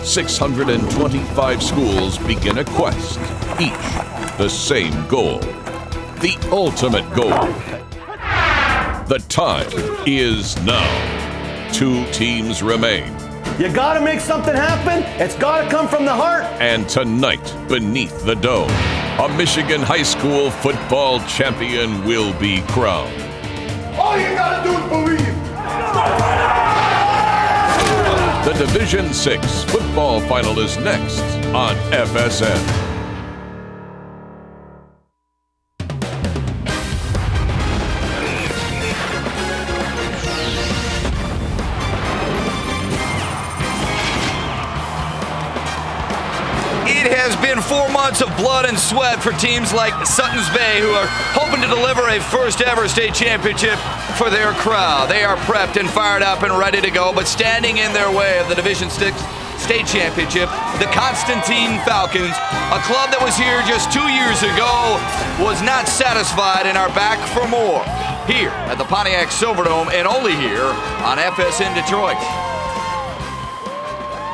625 schools begin a quest, each the same goal, the ultimate goal. The time is now. 2 teams remain. You gotta make something happen. It's gotta come from the heart. And tonight, beneath the dome, a Michigan high school football champion will be crowned. All you gotta do is believe. The Division 6 football final is next on FSN. It has been 4 months of blood and sweat for teams like Suttons Bay, who are hoping to deliver a first ever state championship for their crowd. They are prepped and fired up and ready to go, but standing in their way of the Division 6 state championship, the Constantine Falcons, a club that was here just 2 years ago, was not satisfied and are back for more here at the Pontiac Silverdome and only here on FSN Detroit.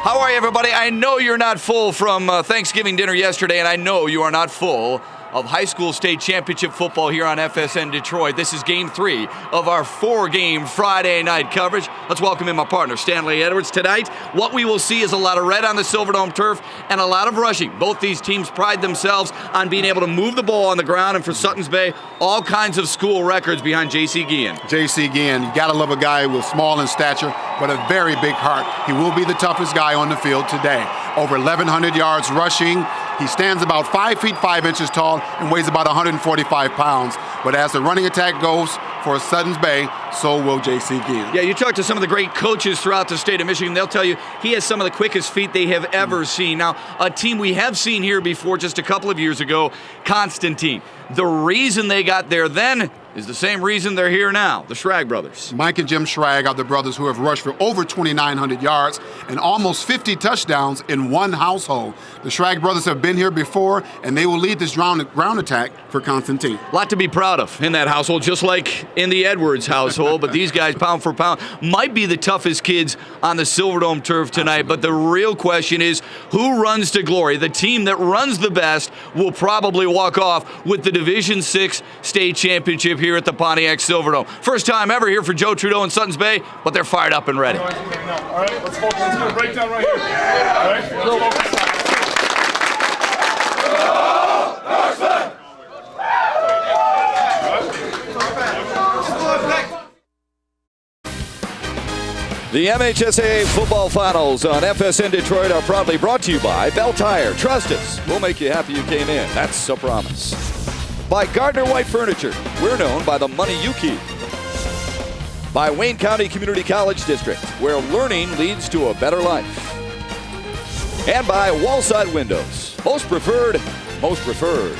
How are you, everybody? I know you're not full from Thanksgiving dinner yesterday, and I know you are not full of high school state championship football here on FSN Detroit. This is Game 3 of our 4-game Friday night coverage. Let's welcome in my partner, Stanley Edwards. Tonight, what we will see is a lot of red on the Silverdome turf and a lot of rushing. Both these teams pride themselves on being able to move the ball on the ground, and for Suttons Bay, all kinds of school records behind J.C. Guillen. J.C. Guillen, you gotta love a guy who was small in stature, but a very big heart. He will be the toughest guy on the field today. Over 1,100 yards rushing. He stands about 5 feet 5 inches tall and weighs about 145 pounds. But as the running attack goes for Suttons Bay, so will J.C. Guillen. Yeah, you talk to some of the great coaches throughout the state of Michigan, they'll tell you he has some of the quickest feet they have ever seen. Now, a team we have seen here before just a couple of years ago, Constantine. The reason they got there then is the same reason they're here now, the Schrag brothers. Mike and Jim Schrag are the brothers who have rushed for over 2,900 yards and almost 50 touchdowns in one household. The Schrag brothers have been here before, and they will lead this ground attack for Constantine. A lot to be proud of in that household, just like in the Edwards household. But these guys, pound for pound, might be the toughest kids on the Silverdome turf tonight. But the real question is, who runs to glory? The team that runs the best will probably walk off with the Division 6 state championship here at the Pontiac Silverdome. First time ever here for Joe Trudeau and Suttons Bay, but they're fired up and ready. All right, let's focus. Let's do a breakdown right here. All right, let's focus. The MHSAA football finals on FSN Detroit are proudly brought to you by Bell Tire. Trust us, we'll make you happy you came in. That's a promise. By Gardner White Furniture. We're known by the money you keep. By Wayne County Community College District, where learning leads to a better life. And by Wallside Windows. Most preferred, most preferred.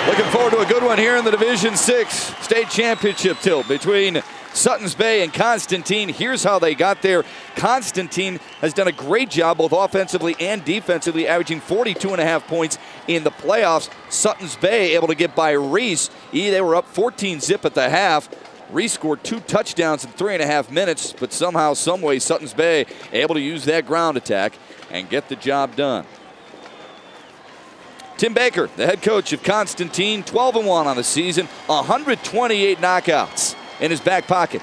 Looking forward to a good one here in the Division 6 state championship tilt between Suttons Bay and Constantine. Here's how they got there. Constantine has done a great job both offensively and defensively, averaging 42.5 points in the playoffs. Suttons Bay able to get by Reese. They were up 14-zip at the half. Reese scored 2 touchdowns in 3.5 minutes, but somehow, someway, Suttons Bay able to use that ground attack and get the job done. Tim Baker, the head coach of Constantine, 12-1 on the season, 128 knockouts in his back pocket.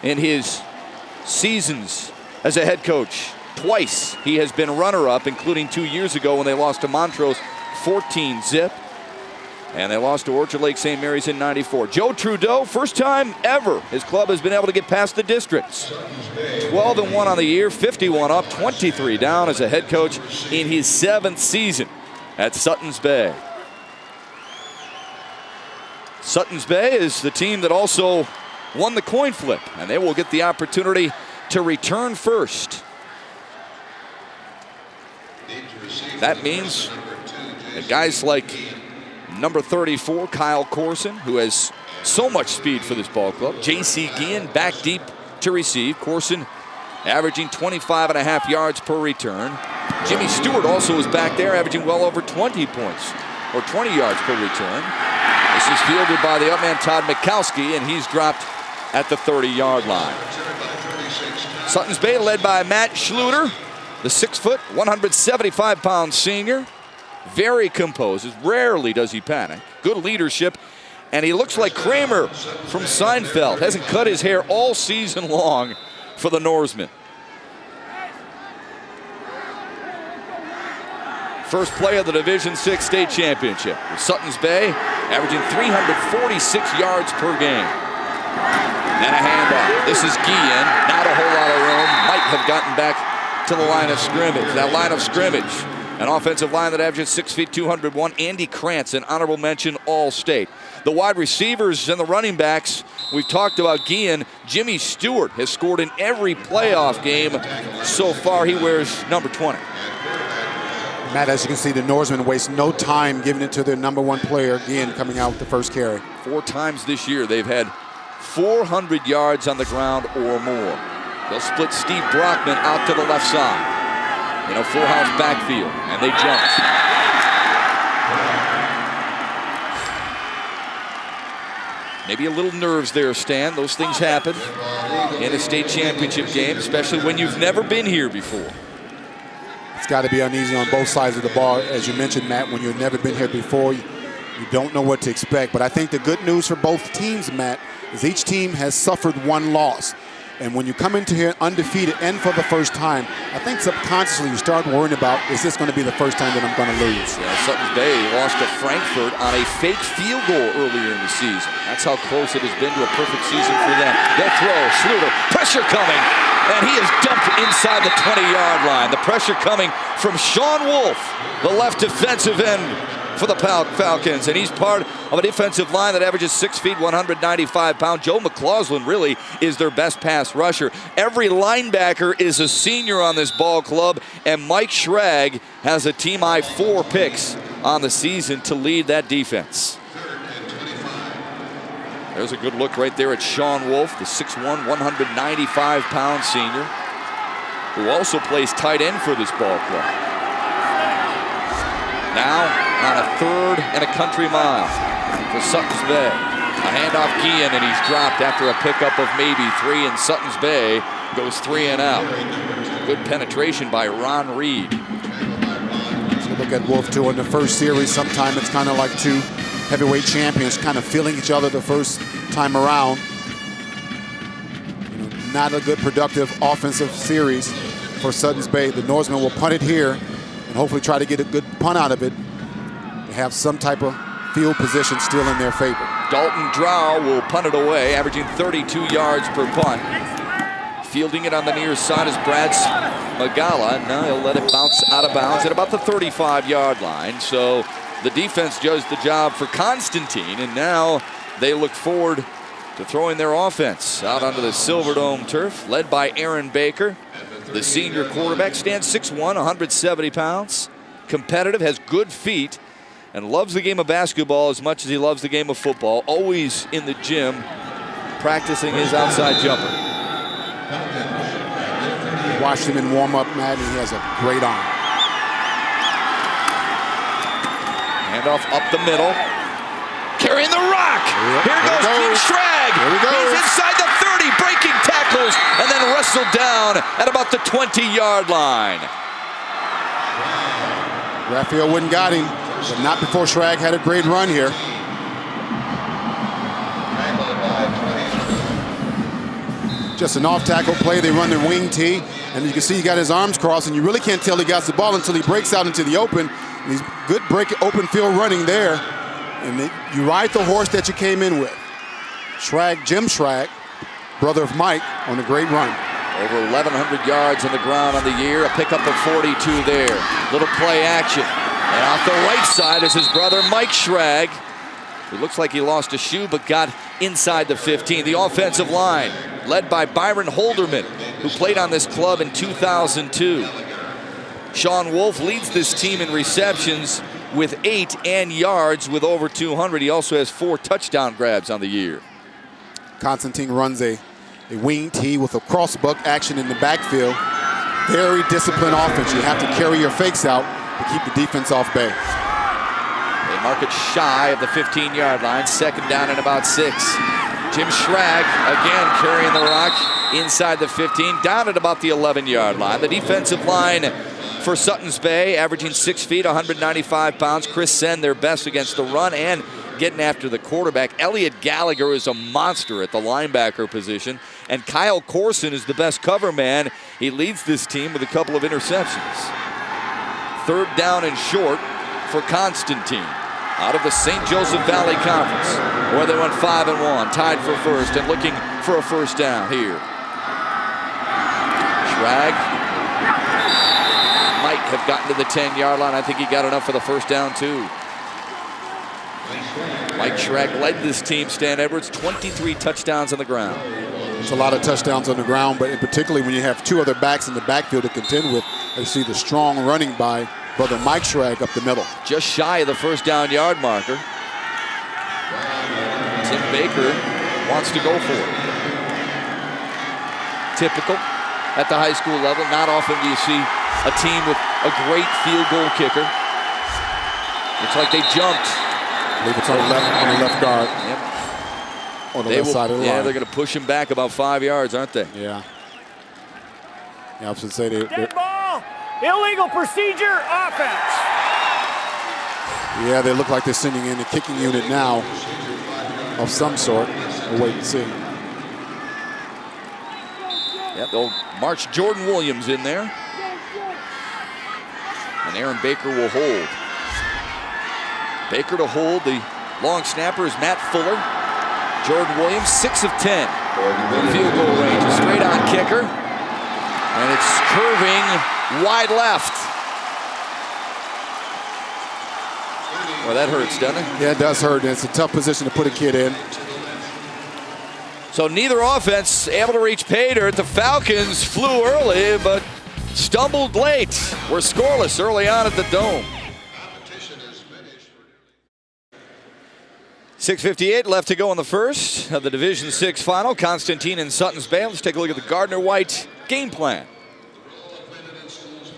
In his seasons as a head coach, twice he has been runner-up, including 2 years ago when they lost to Montrose 14-zip. And they lost to Orchard Lake St. Mary's in '94. Joe Trudeau, first time ever his club has been able to get past the districts. 12-1 on the year, 51 up, 23 down as a head coach in his 7th season at Suttons Bay. Suttons Bay is the team that also won the coin flip, and they will get the opportunity to return first. That means that guys like number 34, Kyle Corson, who has so much speed for this ball club. J.C. Guillen back deep to receive. Corson averaging 25.5 yards per return. Jimmy Stewart also is back there, averaging well over 20 points, or 20 yards per return. This is fielded by the up man Todd Mikowski, and he's dropped at the 30-yard line. Suttons Bay led by Matt Schluter, the 6-foot, 175-pound senior. Very composed. Rarely does he panic. Good leadership. And he looks like Kramer from Seinfeld. Hasn't cut his hair all season long for the Norseman. First play of the Division VI state championship. With Suttons Bay averaging 346 yards per game. And a handoff. This is Guillen. Not a whole lot of room. Might have gotten back to the line of scrimmage. That line of scrimmage. An offensive line that averages 6 feet 201. Andy Krantz, an honorable mention All-State. The wide receivers and the running backs, we've talked about Guillen. Jimmy Stewart has scored in every playoff game so far. He wears number 20. Matt, as you can see, the Norsemen waste no time giving it to their number one player, Guillen, coming out with the first carry. 4 times this year they've had 400 yards on the ground or more. They'll split Steve Brockman out to the left side. In a full house backfield, and they jumped. Maybe a little nerves there, Stan. Those things happen in a state championship game, especially when you've never been here before. It's got to be uneasy on both sides of the ball. As you mentioned, Matt, when you've never been here before, you don't know what to expect. But I think the good news for both teams, Matt, is each team has suffered one loss. And when you come into here undefeated and for the first time, I think subconsciously you start worrying about, is this going to be the first time that I'm going to lose? Yeah, Suttons Bay lost to Frankfurt on a fake field goal earlier in the season. That's how close it has been to a perfect season for them. They'll throw, Schluter, pressure coming, and he is dumped inside the 20-yard line. The pressure coming from Sean Wolf, the left defensive end for the Falcons, and he's part of a defensive line that averages 6 feet, 195 pounds. Joe McLaughlin really is their best pass rusher. Every linebacker is a senior on this ball club, and Mike Schrag has a team-high 4 picks on the season to lead that defense. There's a good look right there at Sean Wolf, the 6'1", 195-pound senior, who also plays tight end for this ball club. Now on a 3rd and a country mile for Suttons Bay. A handoff Guillen, and he's dropped after a pickup of maybe 3, and Suttons Bay goes 3 and out. Good penetration by Ron Reed. So look at Wolf too in the first series. Sometimes it's kind of like 2 heavyweight champions kind of feeling each other the first time around. Not a good productive offensive series for Suttons Bay. The Norsemen will punt it here and hopefully try to get a good punt out of it. They have some type of field position still in their favor. Dalton Drow will punt it away, averaging 32 yards per punt. Fielding it on the near side is Brad Magala. Now he'll let it bounce out of bounds at about the 35-yard line. So the defense does the job for Constantine, and now they look forward to throwing their offense out onto the Silverdome turf, led by Aaron Baker. The senior quarterback stands 6'1", 170 pounds. Competitive, has good feet, and loves the game of basketball as much as he loves the game of football. Always in the gym, practicing his outside jumper. Watched him in warm-up, Matt, and he has a great arm. Handoff up the middle. Carrying the rock. Here goes Jim Schrag. He's inside the 30, breaking tackles, and then wrestled down at about the 20-yard line. Raphael wouldn't got him, but not before Schrag had a great run here. Just an off-tackle play. They run the wing tee, and you can see he got his arms crossed, and you really can't tell he got the ball until he breaks out into the open. And he's good open field running there, and you ride the horse that you came in with. Schrag, Jim Schrag, brother of Mike, on a great run. Over 1,100 yards on the ground on the year, a pickup of 42 there. Little play action. And off the right side is his brother Mike Schrag. It looks like he lost a shoe but got inside the 15. The offensive line, led by Byron Holderman, who played on this club in 2002. Sean Wolf leads this team in receptions with 8 and yards with over 200. He also has 4 touchdown grabs on the year. Constantine runs a a wing tee with a cross buck action in the backfield. Very disciplined offense. You have to carry your fakes out to keep the defense off base. They mark it shy of the 15-yard line. Second down and about 6. Jim Schrag again carrying the rock inside the 15, down at about the 11-yard line. The defensive line for Suttons Bay, averaging 6 feet, 195 pounds. Chris Senn, their best against the run and getting after the quarterback. Elliot Gallagher is a monster at the linebacker position. And Kyle Corson is the best cover man. He leads this team with a couple of interceptions. Third down and short for Constantine out of the St. Joseph Valley Conference, where they went 5-1, tied for first and looking for a first down here. Schrag might have gotten to the 10-yard line. I think he got enough for the first down too. Mike Schrag led this team, Stan Edwards, 23 touchdowns on the ground. It's a lot of touchdowns on the ground, but particularly when you have two other backs in the backfield to contend with, you see the strong running by brother Mike Schrag up the middle. Just shy of the first down yard marker. Tim Baker wants to go for it. Typical at the high school level. Not often do you see a team with a great field goal kicker. Looks like they jumped. I believe it's on the left guard. Yep. On the left side of the line. Yeah, they're going to push him back about 5 yards, aren't they? Yeah. Yeah, I was going to say they're Dead ball. Illegal procedure. Offense. yeah, they look like they're sending in a kicking unit now of some sort. We'll wait and see. Yeah, they'll march Jordan Williams in there. And Aaron Baker will hold. Baker to hold. The long snapper is Matt Fuller. Jordan Williams, 6 of 10. Field goal range, a straight on kicker. And it's curving wide left. Well, that hurts, doesn't it? Yeah, it does hurt. It's a tough position to put a kid in. So neither offense able to reach pay dirt. The Falcons flew early, but stumbled late. We're scoreless early on at the Dome. 6:58 left to go in the first of the Division VI final. Constantine and Suttons Bay. Let's take a look at the Gardner-White game plan.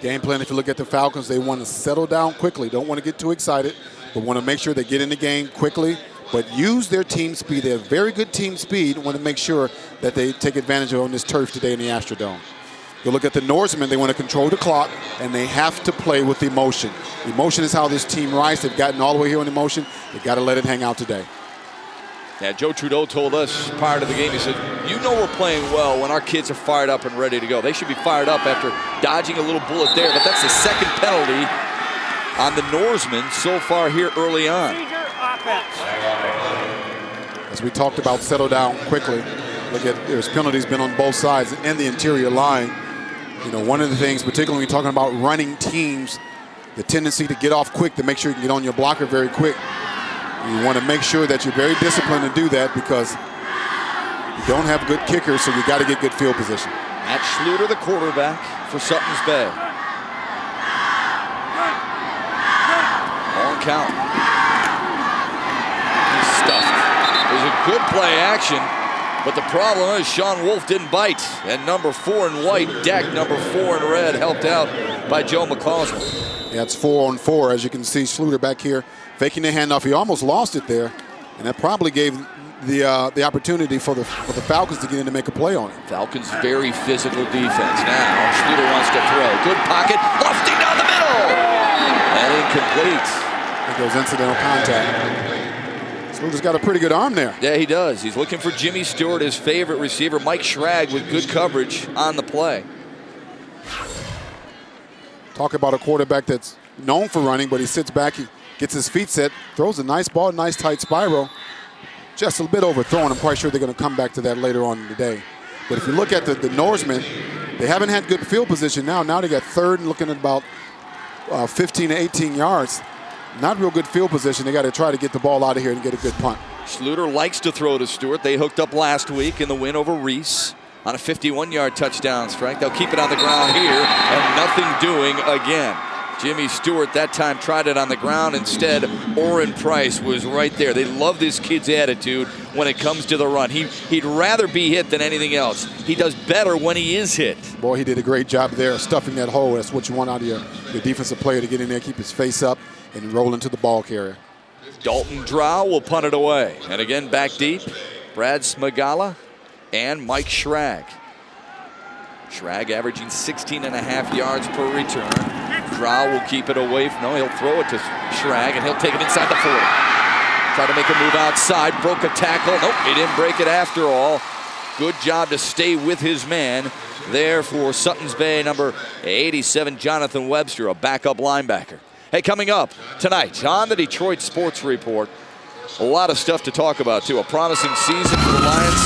Game plan, if you look at the Falcons, they want to settle down quickly. Don't want to get too excited, but want to make sure they get in the game quickly, but use their team speed. They have very good team speed. Want to make sure that they take advantage of on this turf today in the Astrodome. You look at the Norsemen, they want to control the clock, and they have to play with emotion. Emotion is how this team rides. They've gotten all the way here on emotion. They've got to let it hang out today. Yeah, Joe Trudeau told us prior to the game, he said, you know we're playing well when our kids are fired up and ready to go. They should be fired up after dodging a little bullet there, but that's the second penalty on the Norsemen so far here early on. As we talked about, settle down quickly. Look at, there's penalties been on both sides and the interior line. You know, one of the things, particularly when you're talking about running teams, the tendency to get off quick to make sure you can get on your blocker very quick. You want to make sure that you're very disciplined to do that because you don't have good kickers, so you got to get good field position. Matt Schluter, the quarterback for Suttons Bay. Long count. He's stuffed. There's a good play action, but the problem is Sean Wolf didn't bite. And number 4 in white, decked number 4 in red, helped out by Joe McCausland. Yeah, it's 4-on-4. As you can see, Schluter back here faking the handoff. He almost lost it there, and that probably gave the opportunity for the Falcons to get in to make a play on it. Falcons very physical defense. Now Schluter wants to throw. Good pocket, lofting down the middle, and incomplete. It goes incidental contact. Schluter's got a pretty good arm there. Yeah, he does. He's looking for Jimmy Stewart, his favorite receiver, Mike Schrag, with good coverage on the play. Talk about a quarterback that's known for running, but he sits back, he gets his feet set, throws a nice ball, nice tight spiral. Just a bit overthrown. I'm quite sure they're going to come back to that later on in the day. But if you look at the Norsemen, they haven't had good field position now. Now they got third and looking at about 15 to 18 yards. Not real good field position. They got to try to get the ball out of here and get a good punt. Schluter likes to throw to Stewart. They hooked up last week in the win over Reese on a 51-yard touchdown strike. They'll keep it on the ground here, and nothing doing again. Jimmy Stewart that time tried it on the ground. Instead, Orrin Price was right there. They love this kid's attitude when it comes to the run. He'd rather be hit than anything else. He does better when he is hit. Boy, he did a great job there stuffing that hole. That's what you want out of your defensive player, to get in there, keep his face up, and roll into the ball carrier. Dalton Drow will punt it away. And again, back deep, Brad Smagala and Mike Schrag. Schrag averaging 16.5 yards per return. Drow will keep it away. No, he'll throw it to Schrag, and he'll take it inside the 40. Try to make a move outside. Broke a tackle. Nope, he didn't break it after all. Good job to stay with his man there for Suttons Bay, number 87, Jonathan Webster, a backup linebacker. Hey, coming up tonight on the Detroit Sports Report, a lot of stuff to talk about, too. A promising season for the Lions.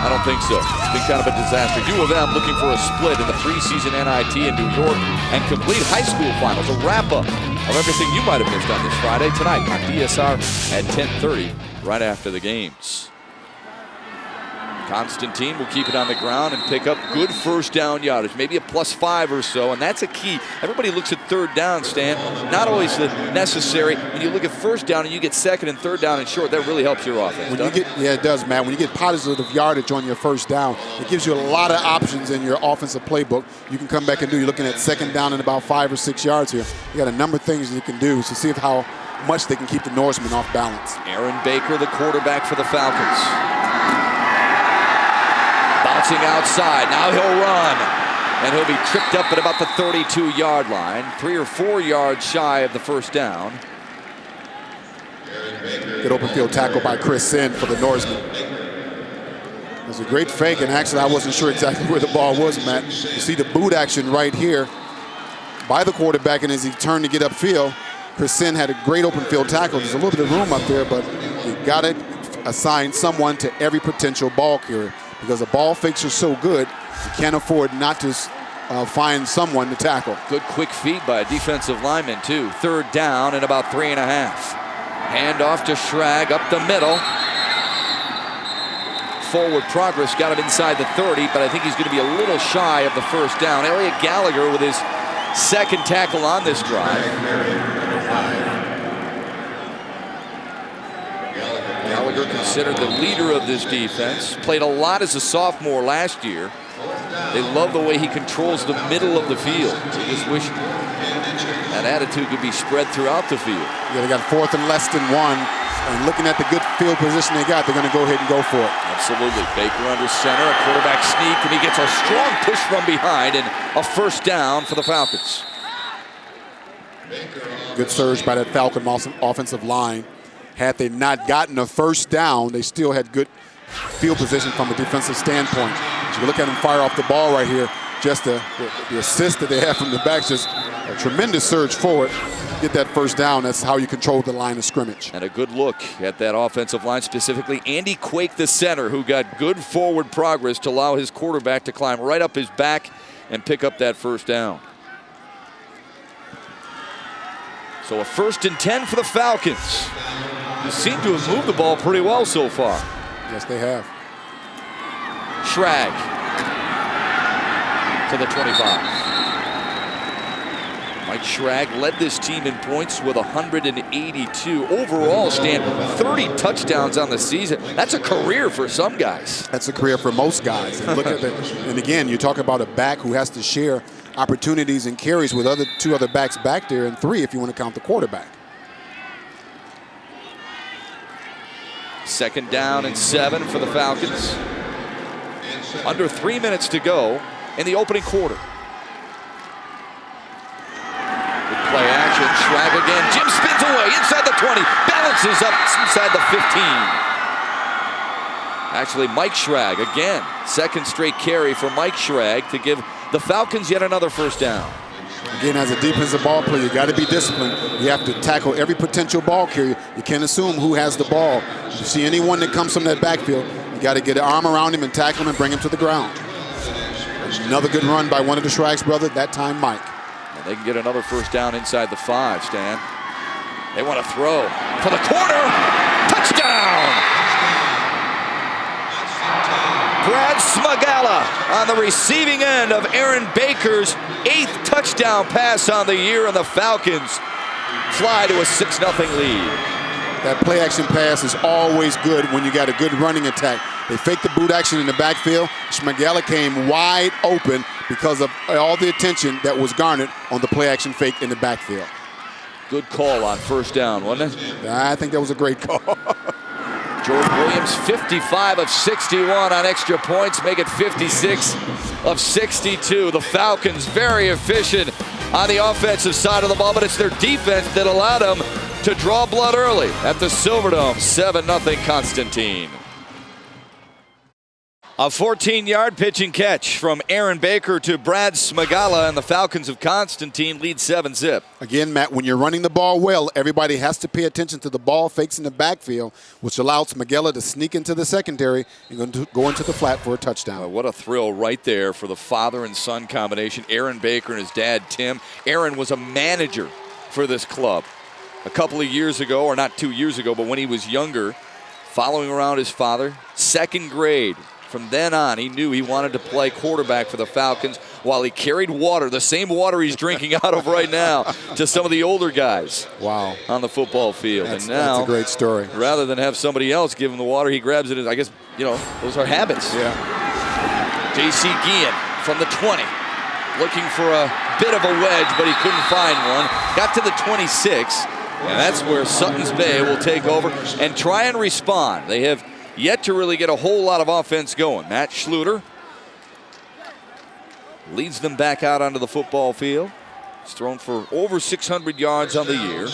I don't think so. It's been kind of a disaster. U of M looking for a split in the preseason NIT in New York and complete high school finals. A wrap-up of everything you might have missed on this Friday tonight on DSR at 10:30, right after the games. Constantine will keep it on the ground and pick up good first down yardage, maybe a +5 or so, and that's a key. Everybody looks at third down, Stan. Not always the necessary. When you look at first down and you get second and third down and short, that really helps your offense. Yeah, it does, Matt. When you get positive yardage on your first down, it gives you a lot of options in your offensive playbook. You can come back and do. You're looking at second down and about 5 or 6 yards here. You got a number of things you can do to see how much they can keep the Norsemen off balance. Aaron Baker, the quarterback for the Falcons. Bouncing outside, now he'll run. And he'll be tripped up at about the 32-yard line. 3 or 4 yards shy of the first down. Good open field tackle by Chris Sin for the Norsemen. It was a great fake, and actually I wasn't sure exactly where the ball was, Matt. You see the boot action right here by the quarterback, and as he turned to get upfield, Chris Sin had a great open field tackle. There's a little bit of room up there, but you got to assign someone to every potential ball carrier, because the ball fakes are so good, you can't afford not to find someone to tackle. Good quick feed by a defensive lineman, too. Third down and about 3.5. Hand off to Schrag up the middle. Forward progress got him inside the 30, but I think he's going to be a little shy of the first down. Elliot Gallagher with his second tackle on this drive. Gallagher considered the leader of this defense. Played a lot as a sophomore last year. They love the way he controls the middle of the field. They just wish that attitude could be spread throughout the field. Yeah, they got 4th and less than 1. And looking at the good field position they got, they're going to go ahead and go for it. Absolutely. Baker under center, a quarterback sneak, and he gets a strong push from behind and a first down for the Falcons. Good surge by that Falcon offensive line. Had they not gotten a first down, they still had good field position from a defensive standpoint. As you look at them fire off the ball right here, just the assist that they have from the backs, just a tremendous surge forward. Get that first down. That's how you control the line of scrimmage. And a good look at that offensive line, specifically Andy Quake, the center, who got good forward progress to allow his quarterback to climb right up his back and pick up that first down. So a 1st and 10 for the Falcons. They seem to have moved the ball pretty well so far. Yes, they have. Schrag to the 25. Mike Schrag led this team in points with 182. Overall, Stan, 30 touchdowns on the season. That's a career for some guys. That's a career for most guys. And look at that. And again, you talk about a back who has to share opportunities and carries with two other backs back there, and 3 if you want to count the quarterback. 2nd down and 7 for the Falcons. Under 3 minutes to go in the opening quarter. Play action, Schrag again. Jim spins away inside the 20, balances up inside the 15. Actually, Mike Schrag again, 2nd straight carry for Mike Schrag to give the Falcons yet another first down. Again, as a defensive ball player, you got to be disciplined. You have to tackle every potential ball carrier. You can't assume who has the ball. If you see anyone that comes from that backfield, you got to get an arm around him and tackle him and bring him to the ground. Another good run by one of the Schrag's brothers, that time Mike. And they can get another first down inside the 5, Stan. They want to throw for the corner. Touchdown! Brad Smagala on the receiving end of Aaron Baker's 8th touchdown pass on the year, and the Falcons fly to a 6-0 lead. That play action pass is always good when you got a good running attack. They faked the boot action in the backfield. Smagala came wide open because of all the attention that was garnered on the play action fake in the backfield. Good call on first down, wasn't it? I think that was a great call. Jordan Williams, 55 of 61 on extra points, make it 56 of 62. The Falcons very efficient on the offensive side of the ball, but it's their defense that allowed them to draw blood early at the Silverdome. 7-0 Constantine. A 14-yard pitch and catch from Aaron Baker to Brad Smagala, and the Falcons of Constantine lead 7-0. Again, Matt, when you're running the ball well, everybody has to pay attention to the ball fakes in the backfield, which allows Smagala to sneak into the secondary and go into the flat for a touchdown. What a thrill right there for the father and son combination, Aaron Baker and his dad, Tim. Aaron was a manager for this club a couple of years ago, or not 2 years ago, but when he was younger, following around his father, 2nd grade. From then on, he knew he wanted to play quarterback for the Falcons while he carried water, the same water he's drinking out of right now, to some of the older guys. Wow. On the football field. That's now, a great story. Rather than have somebody else give him the water, he grabs it. I guess, those are habits. Yeah. J.C. Guillen from the 20, looking for a bit of a wedge, but he couldn't find one. Got to the 26, and that's where Suttons Bay will take over and try and respond. They have yet to really get a whole lot of offense going. Matt Schluter leads them back out onto the football field. He's thrown for over 600 yards on the year.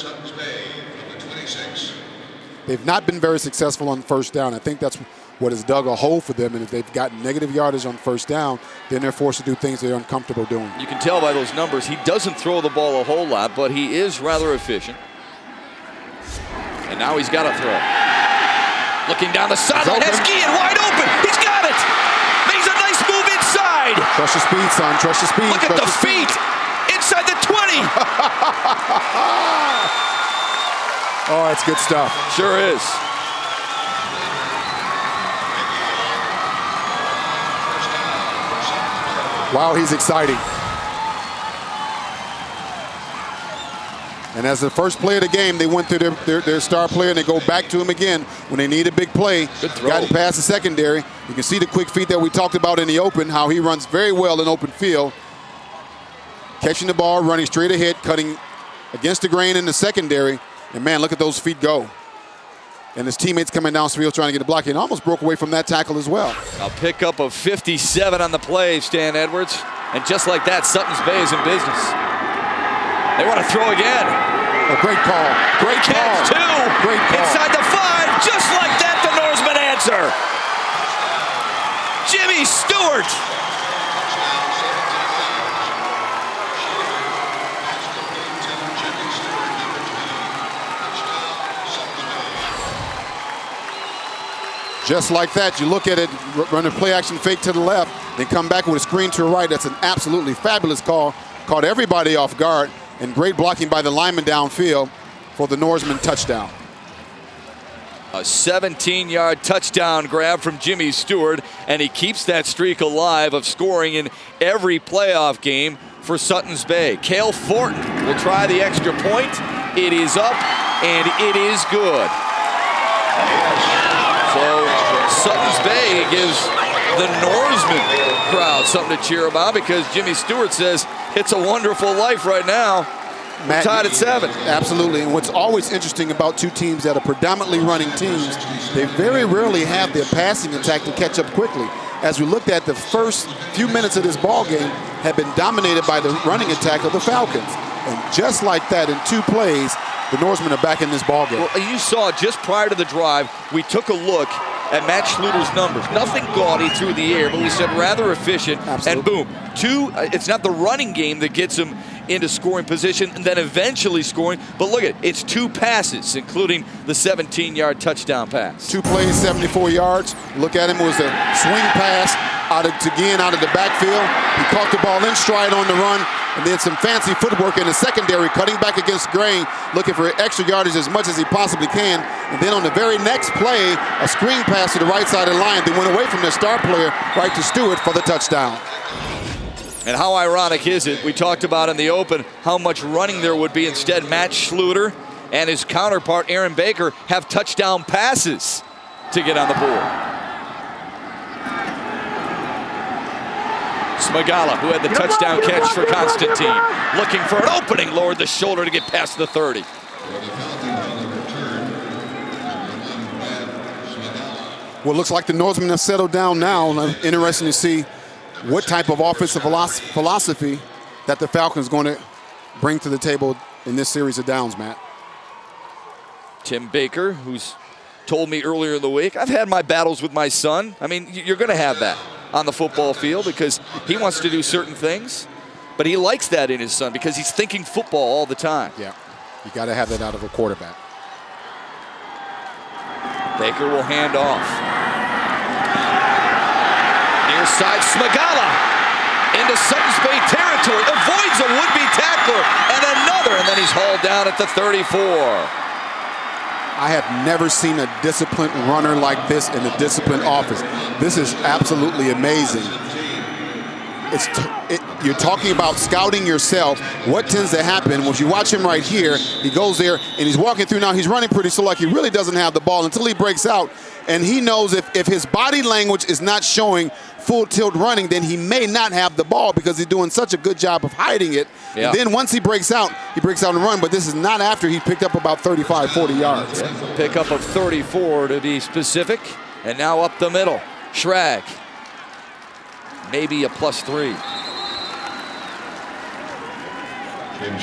They've not been very successful on first down. I think that's what has dug a hole for them, and if they've gotten negative yardage on first down, then they're forced to do things they're uncomfortable doing. You can tell by those numbers, he doesn't throw the ball a whole lot, but he is rather efficient. And now he's got to throw. Looking down the sideline, has Guillen wide open. He's got it. Makes a nice move inside. Trust your speed, son. Trust your speed. Look at the feet. Inside the 20. Oh, that's good stuff. Sure is. Wow, he's exciting. And as the first play of the game, they went through their star player, and they go back to him again when they need a big play. Good throw. Got past the secondary. You can see the quick feet that we talked about in the open, how he runs very well in open field. Catching the ball, running straight ahead, cutting against the grain in the secondary. And, man, look at those feet go. And his teammates coming downfield trying to get a block. And almost broke away from that tackle as well. A pickup of 57 on the play, Stan Edwards. And just like that, Suttons Bay is in business. They want to throw again. A great call. Great catch, call. too. Great call. Inside the 5, just like that, the Norseman answer. Jimmy Stewart. Just like that, you look at it, run a play action fake to the left, then come back with a screen to the right. That's an absolutely fabulous call. Caught everybody off guard, and great blocking by the lineman downfield for the Norseman touchdown. A 17-yard touchdown grab from Jimmy Stewart, and he keeps that streak alive of scoring in every playoff game for Suttons Bay. Cale Fortin will try the extra point. It is up, and it is good. So Suttons Bay gives the Norseman crowd something to cheer about, because Jimmy Stewart says it's a wonderful life right now. Matt, tied at 7. Absolutely. And what's always interesting about two teams that are predominantly running teams, they very rarely have their passing attack to catch up quickly. As we looked at, the first few minutes of this ball game have been dominated by the running attack of the Falcons. And just like that, in 2 plays, the Norsemen are back in this ball game. Well, you saw just prior to the drive, we took a look at Matt Schluter's numbers. Nothing gaudy through the air, but we said rather efficient. Absolutely. And boom, it's not the running game that gets him into scoring position and then eventually scoring, but look at it, it's 2 passes, including the 17-yard touchdown pass. 2 plays, 74 yards. Look at him, it was a swing pass to Guillen out of the backfield. He caught the ball in stride on the run, and then some fancy footwork in the secondary, cutting back against grain, looking for extra yardage as much as he possibly can. And then on the very next play, a screen pass to the right side of the line. They went away from their star player right to Stewart for the touchdown. And how ironic is it? We talked about in the open how much running there would be. Instead, Matt Schluter and his counterpart, Aaron Baker, have touchdown passes to get on the board. Smagala, who had the touchdown catch for Constantine, looking for an opening, lowered the shoulder to get past the 30. Well, it looks like the Norsemen have settled down now. Interesting to see what type of offensive philosophy that the Falcons going to bring to the table in this series of downs, Matt. Tim Baker, who's told me earlier in the week, I've had my battles with my son. I mean, you're going to have that on the football field because he wants to do certain things, but he likes that in his son because he's thinking football all the time. Yeah, you got to have that out of a quarterback. Baker will hand off. Near side, Smagala into Suttons Bay territory, avoids a would-be tackler, and another, and then he's hauled down at the 34. I have never seen a disciplined runner like this in a disciplined office. This is absolutely amazing. You're talking about scouting yourself. What tends to happen when you watch him right here, he goes there and he's walking through now, he's running pretty slow like he really doesn't have the ball until he breaks out. And he knows if his body language is not showing full tilt running, then he may not have the ball because he's doing such a good job of hiding it. Yeah. And then once he breaks out and run, but this is not after he picked up about 35, 40 yards. Yeah. Pickup of 34 to be specific. And now up the middle, Schrag. Maybe a +3. Jim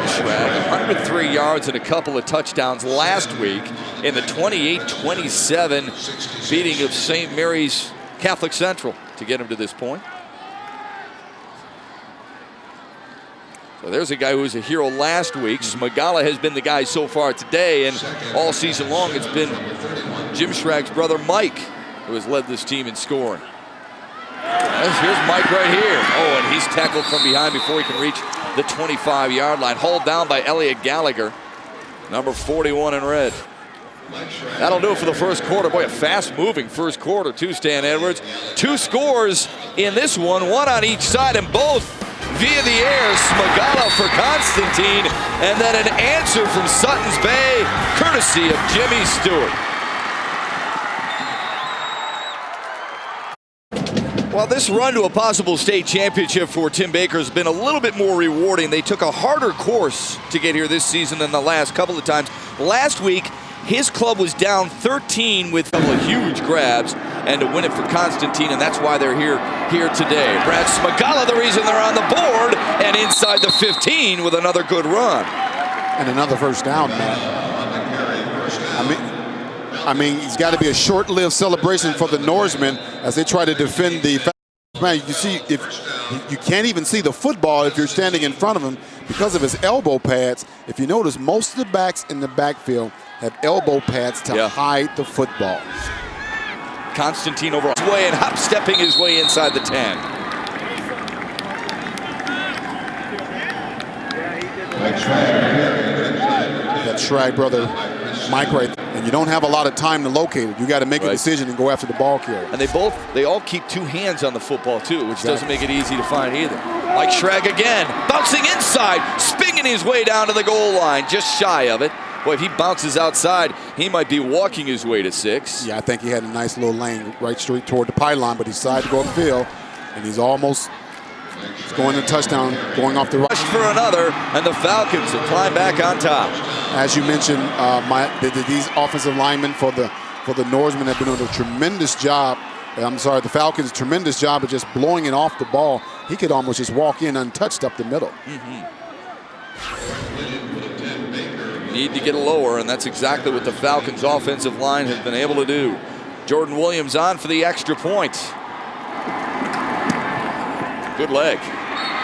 Schrag, 103 yards and a couple of touchdowns last week in the 28-27 beating of St. Mary's Catholic Central to get him to this point. So there's a guy who was a hero last week. Smagala has been the guy so far today, and all season long it's been Jim Schrag's brother Mike who has led this team in scoring. Here's Mike right here. Oh, and he's tackled from behind before he can reach the 25-yard line. Hauled down by Elliot Gallagher, number 41 in red. That'll do it for the first quarter. Boy, a fast-moving first quarter, too, Stan Edwards. 2 scores in this one on each side, and both via the air. Smagala for Constantine, and then an answer from Suttons Bay, courtesy of Jimmy Stewart. Well, this run to a possible state championship for Tim Baker has been a little bit more rewarding. They took a harder course to get here this season than the last couple of times. Last week, his club was down 13 with a couple of huge grabs and to win it for Constantine, and that's why they're here today. Brad Smagala, the reason they're on the board, and inside the 15 with another good run. And another first down, man. I mean, it's got to be a short-lived celebration for the Norsemen as they try to defend the. Man, you see, if you can't even see the football if you're standing in front of him because of his elbow pads. If you notice, most of the backs in the backfield have elbow pads to hide the football. Constantine over his way and hop-stepping his way inside the 10. That Schrag brother, Mike, right there. And you don't have a lot of time to locate it. You got to make a decision and go after the ball carrier. And they all keep 2 hands on the football too, which doesn't make it easy to find either. Mike Schrag again, bouncing inside, spinning his way down to the goal line, just shy of it. Boy, if he bounces outside, he might be walking his way to 6. Yeah, I think he had a nice little lane right straight toward the pylon, but he decided to go upfield, and he's almost going to touchdown, going off the right. Rush for another, and the Falcons have climbed back on top. As you mentioned, these offensive linemen for the Norsemen have been doing a tremendous job. The Falcons' tremendous job of just blowing it off the ball. He could almost just walk in untouched up the middle. Need to get lower, and that's exactly what the Falcons' offensive line has been able to do. Jordan Williams on for the extra point. Good leg.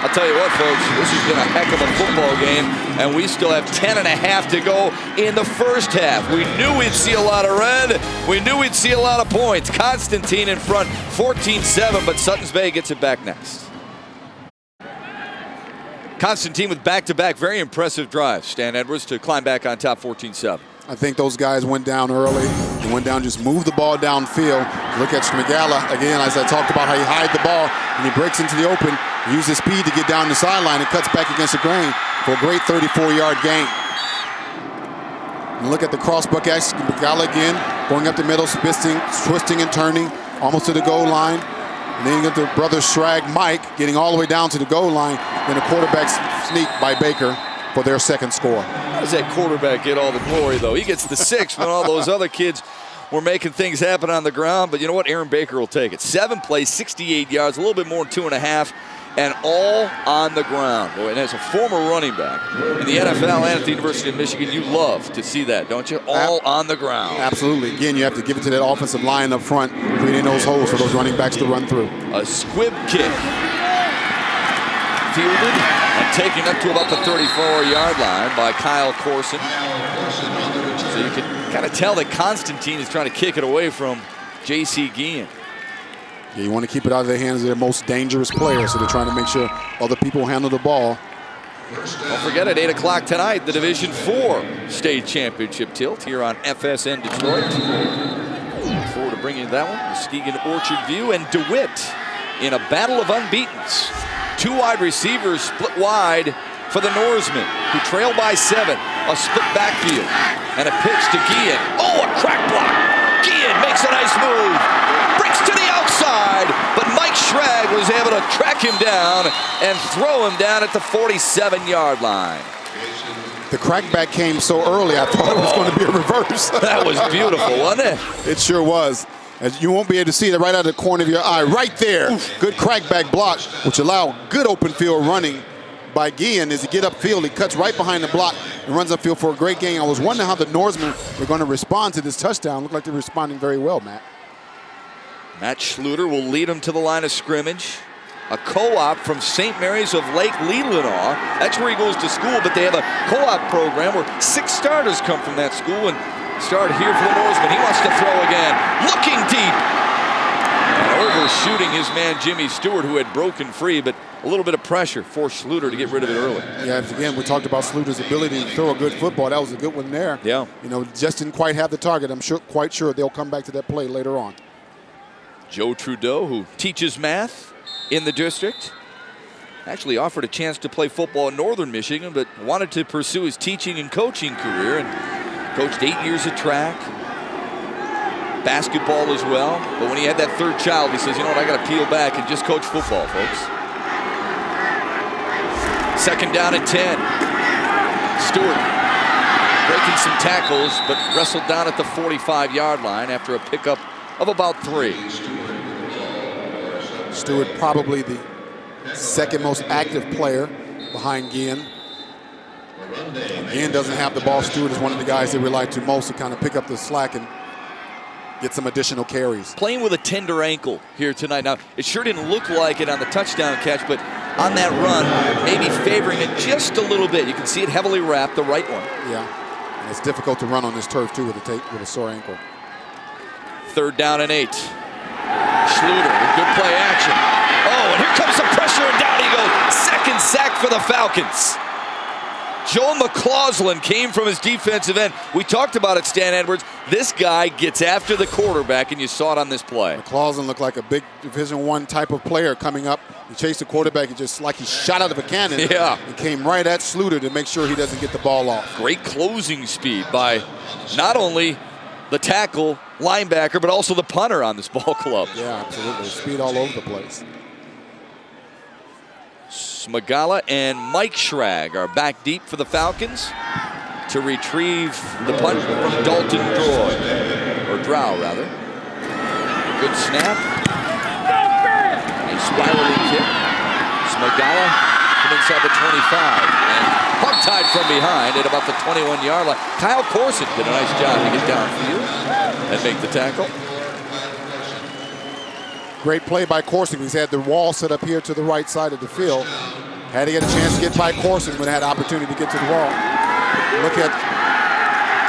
I'll tell you what, folks, this has been a heck of a football game, and we still have 10.5 to go in the first half. We knew we'd see a lot of red. We knew we'd see a lot of points. Constantine in front, 14-7, but Suttons Bay gets it back next. Constantine with back-to-back very impressive drives. Stan Edwards to climb back on top 14-7. I think those guys went down early. They went down, just moved the ball downfield. Look at Smigala, again, as I talked about how he hides the ball, and he breaks into the open, uses speed to get down the sideline and cuts back against the grain for a great 34-yard gain. And look at the crossbuck action. Smigala again, going up the middle, twisting and turning, almost to the goal line. And then you get the brothers Schrag, Mike, getting all the way down to the goal line. Then a quarterback sneak by Baker for their second score. How does that quarterback get all the glory, though? He gets the 6 when all those other kids were making things happen on the ground. But you know what? Aaron Baker will take it. 7 plays, 68 yards, a little bit more than 2.5, and all on the ground. Boy, and as a former running back in the NFL and at the University of Michigan, you love to see that, don't you? All on the ground. Absolutely. Again, you have to give it to that offensive line up front, creating those holes for those running backs to run through. A squib kick. Fielded and taken up to about the 34-yard line by Kyle Corson. So you can kind of tell that Constantine is trying to kick it away from J.C. Guillen. Yeah, you want to keep it out of their hands of their most dangerous players, so they're trying to make sure other people handle the ball. Don't forget, at 8 o'clock tonight, the Division IV State Championship tilt here on FSN Detroit. Look forward to bringing you that one. Muskegon, Orchard View, and DeWitt in a battle of unbeatens. 2 wide receivers split wide for the Norsemen, who trail by 7. A split backfield and a pitch to Guillen. Oh, a crack block. Guillen makes a nice move. Breaks to the outside, but Mike Schrag was able to track him down and throw him down at the 47-yard line. The crackback came so early, I thought it was going to be a reverse. That was beautiful, wasn't it? It sure was. As you won't be able to see it right out of the corner of your eye. Right there. Good crackback block, which allowed good open field running by Guillen. As he get upfield, he cuts right behind the block and runs upfield for a great gain. I was wondering how the Norsemen were going to respond to this touchdown. Looked like they're responding very well, Matt. Matt Schluter will lead him to the line of scrimmage. A co-op from St. Mary's of Lake Leelanau. That's where he goes to school, but they have a co-op program where 6 starters come from that school and start here for the Norseman. He wants to throw again. Looking deep. And overshooting his man Jimmy Stewart, who had broken free, but a little bit of pressure forced Schluter to get rid of it early. Yeah, again, we talked about Schluter's ability to throw a good football. That was a good one there. Yeah. You know, just didn't quite have the target. I'm quite sure they'll come back to that play later on. Joe Trudeau, who teaches math in the district, actually offered a chance to play football in Northern Michigan, but wanted to pursue his teaching and coaching career, and coached 8 years of track, basketball as well. But when he had that 3rd child, he says, you know what, I got to peel back and just coach football, folks. 2nd down and 10. Stewart breaking some tackles, but wrestled down at the 45-yard line after a pickup of about 3. Stewart probably the 2nd most active player behind Guillen. Guillen doesn't have the ball. Stewart is one of the guys they rely to most to kind of pick up the slack and get some additional carries. Playing with a tender ankle here tonight. Now, it sure didn't look like it on the touchdown catch, but on that run, maybe favoring it just a little bit. You can see it heavily wrapped, the right one. Yeah, and it's difficult to run on this turf, too, with a sore ankle. 3rd down and 8. Schluter with good play action. Oh, and here comes the pressure, and down he goes. 2nd sack for the Falcons. Joel McCausland came from his defensive end. We talked about it, Stan Edwards. This guy gets after the quarterback, and you saw it on this play. McCausland looked like a big Division I type of player coming up. He chased the quarterback, and just like he shot out of a cannon. Yeah. And came right at Schluter to make sure he doesn't get the ball off. Great closing speed by not only the tackle, linebacker, but also the punter on this ball club. Yeah, absolutely. Speed all over the place. Smigala and Mike Schrag are back deep for the Falcons to retrieve the punt from Dalton Drow, rather. Good snap. A spiraling kick. Smigala from inside the 25. And hog-tied from behind at about the 21-yard line. Kyle Corson did a nice job to get downfield and make the tackle. Great play by Corson. He's had the wall set up here to the right side of the field. Had to get a chance to get by Corson when he had opportunity to get to the wall. Look at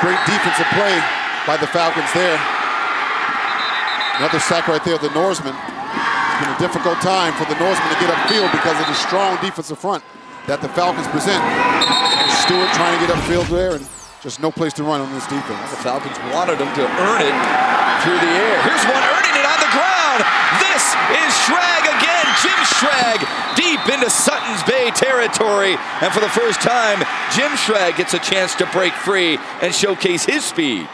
great defensive play by the Falcons there. Another sack right there of the Norseman. It's been a difficult time for the Norsemen to get upfield because of the strong defensive front that the Falcons present. Stewart trying to get upfield there, and just no place to run on this defense. The Falcons wanted him to earn it through the air. Here's one earning it on the ground. This is Schrag again. Jim Schrag deep into Suttons Bay territory. And for the first time, Jim Schrag gets a chance to break free and showcase his speed.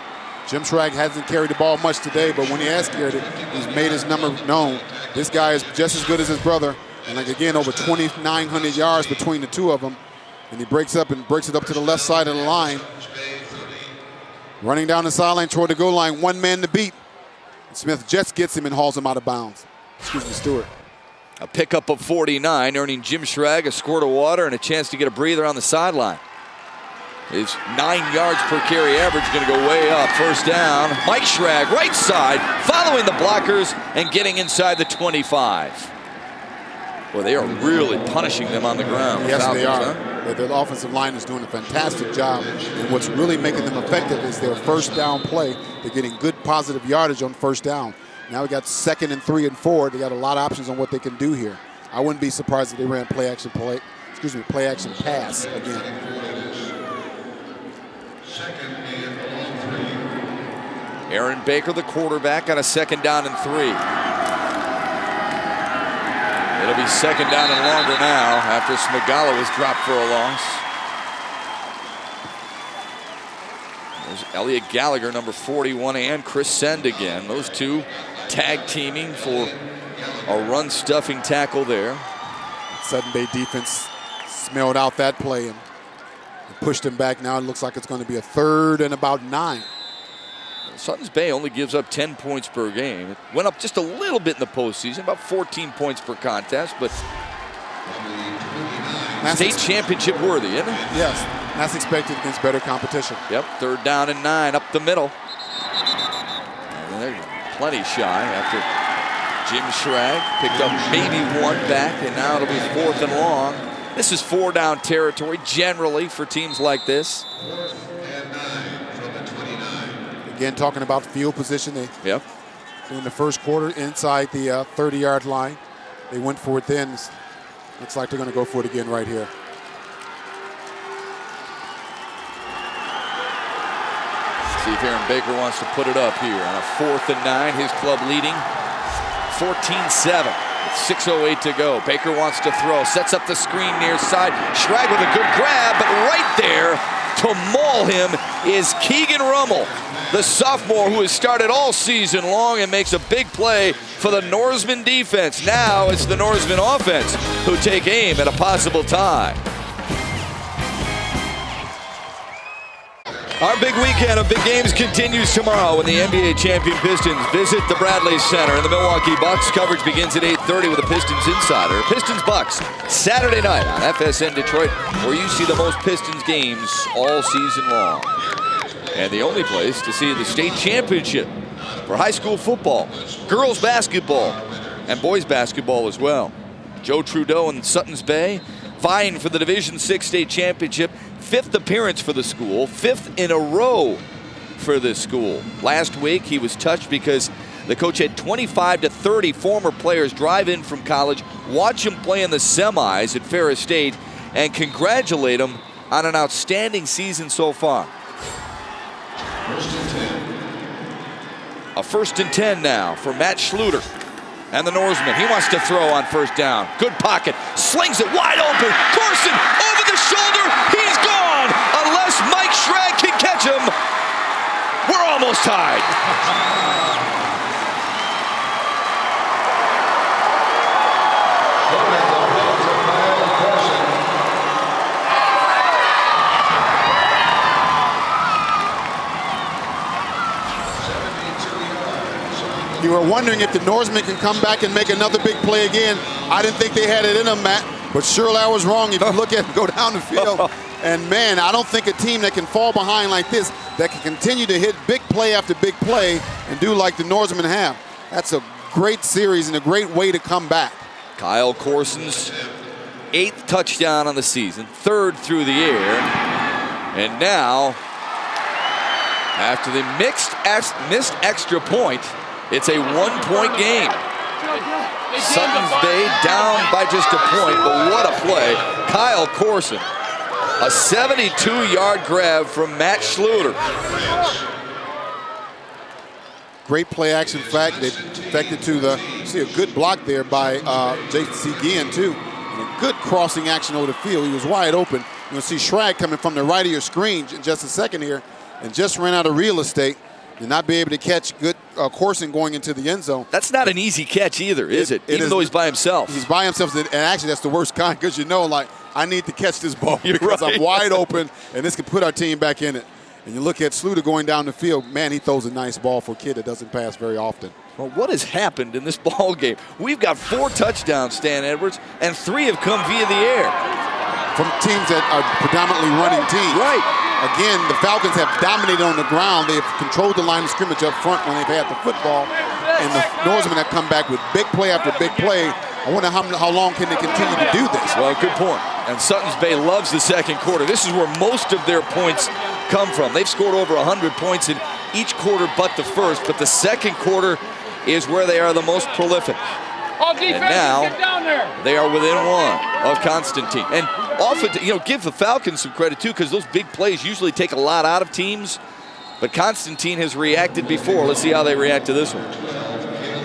Jim Schrag hasn't carried the ball much today, but when he has carried it, he's made his number known. This guy is just as good as his brother. And like again, over 2,900 yards between the two of them. And he breaks up and breaks it up to the left side of the line. Running down the sideline toward the goal line, one man to beat. Smith just gets him and hauls him out of bounds. Excuse me, Stewart. A pickup of 49, earning Jim Schrag a squirt of water and a chance to get a breather on the sideline. His 9 yards per carry average going to go way up. First down, Mike Schrag, right side, following the blockers and getting inside the 25. Well, they are really punishing them on the ground. Yes, Falcons, they are. huh? Their offensive line is doing a fantastic job. And what's really making them effective is their first down play. They're getting good positive yardage on first down. Now we got 2nd and 3 and 4. They got a lot of options on what they can do here. I wouldn't be surprised if they ran play action pass again. Aaron Baker, the quarterback, on a 2nd down and 3. It'll be 2nd down and longer now after Smigala was dropped for a loss. There's Elliot Gallagher, number 41, and Chris Send again. Those two tag teaming for a run-stuffing tackle there. Suttons Bay defense smelled out that play and pushed him back. Now it looks like it's going to be a 3rd and about 9. Suttons Bay only gives up 10 points per game. It went up just a little bit in the postseason, about 14 points per contest, but state championship worthy, isn't it? Yes, that's expected against better competition. Yep, 3rd down and 9 up the middle. And they're plenty shy after Jim Schrag picked up maybe 1 back, and now it'll be 4th and long. This is 4-down territory generally for teams like this. Again, talking about field position, they in the first quarter inside the 30-yard line. They went for it then. Looks like they're going to go for it again right here. See if Aaron Baker wants to put it up here on a 4th and 9. His club leading 14-7 with 6:08 to go. Baker wants to throw, sets up the screen near side. Schrag with a good grab, but right there to maul him is Keegan Rummel, the sophomore who has started all season long and makes a big play for the Norseman defense. Now it's the Norseman offense who take aim at a possible tie. Our big weekend of big games continues tomorrow when the NBA champion Pistons visit the Bradley Center and the Milwaukee Bucks. Coverage begins at 8:30 with a Pistons Insider. Pistons Bucks Saturday night on FSN Detroit, where you see the most Pistons games all season long. And the only place to see the state championship for high school football, girls basketball, and boys basketball as well. Joe Trudeau and Suttons Bay vying for the Division VI state championship. 5th appearance for the school, 5th in a row for this school. Last week he was touched because the coach had 25 to 30 former players drive in from college, watch him play in the semis at Ferris State, and congratulate him on an outstanding season so far. A 1st and 10 now for Matt Schluter and the Norseman. He wants to throw on 1st down. Good pocket, slings it wide open. Corson over the shoulder, he's gone. Unless Mike Schrag can catch him, we're almost tied. You were wondering if the Norsemen can come back and make another big play again. I didn't think they had it in them, Matt, but surely I was wrong. If you look at them go down the field, and man, I don't think a team that can fall behind like this, that can continue to hit big play after big play and do like the Norsemen have. That's a great series and a great way to come back. Kyle Corson's 8th touchdown on the season, 3rd through the air, and now, after the missed extra point, it's a 1-point game. Suttons Bay down by just a point, but what a play. Kyle Corson, a 72-yard grab from Matt Schluter. Great play action fact. They deflected to the, see a good block there by J.C. Guillen too. And a good crossing action over the field. He was wide open. You'll see Schrag coming from the right of your screen in just a second here and just ran out of real estate and not be able to catch good Corson going into the end zone. That's not an easy catch either, is it? Even though he's by himself. He's by himself, and actually that's the worst kind because you know, like, I need to catch this ball because I'm wide open and this can put our team back in it. And you look at Schluter going down the field, man, he throws a nice ball for a kid that doesn't pass very often. Well, what has happened in this ball game? We've got 4 touchdowns, Stan Edwards, and 3 have come via the air. From teams that are predominantly running teams. Right. Again, the Falcons have dominated on the ground. They've controlled the line of scrimmage up front when they've had the football. And the Norsemen have come back with big play after big play. I wonder how long can they continue to do this? Well, good point. And Suttons Bay loves the second quarter. This is where most of their points come from. They've scored over 100 points in each quarter but the first, but the second quarter is where they are the most prolific. And now they are within 1 of Constantine. And often, give the Falcons some credit too, because those big plays usually take a lot out of teams. But Constantine has reacted before. Let's see how they react to this one.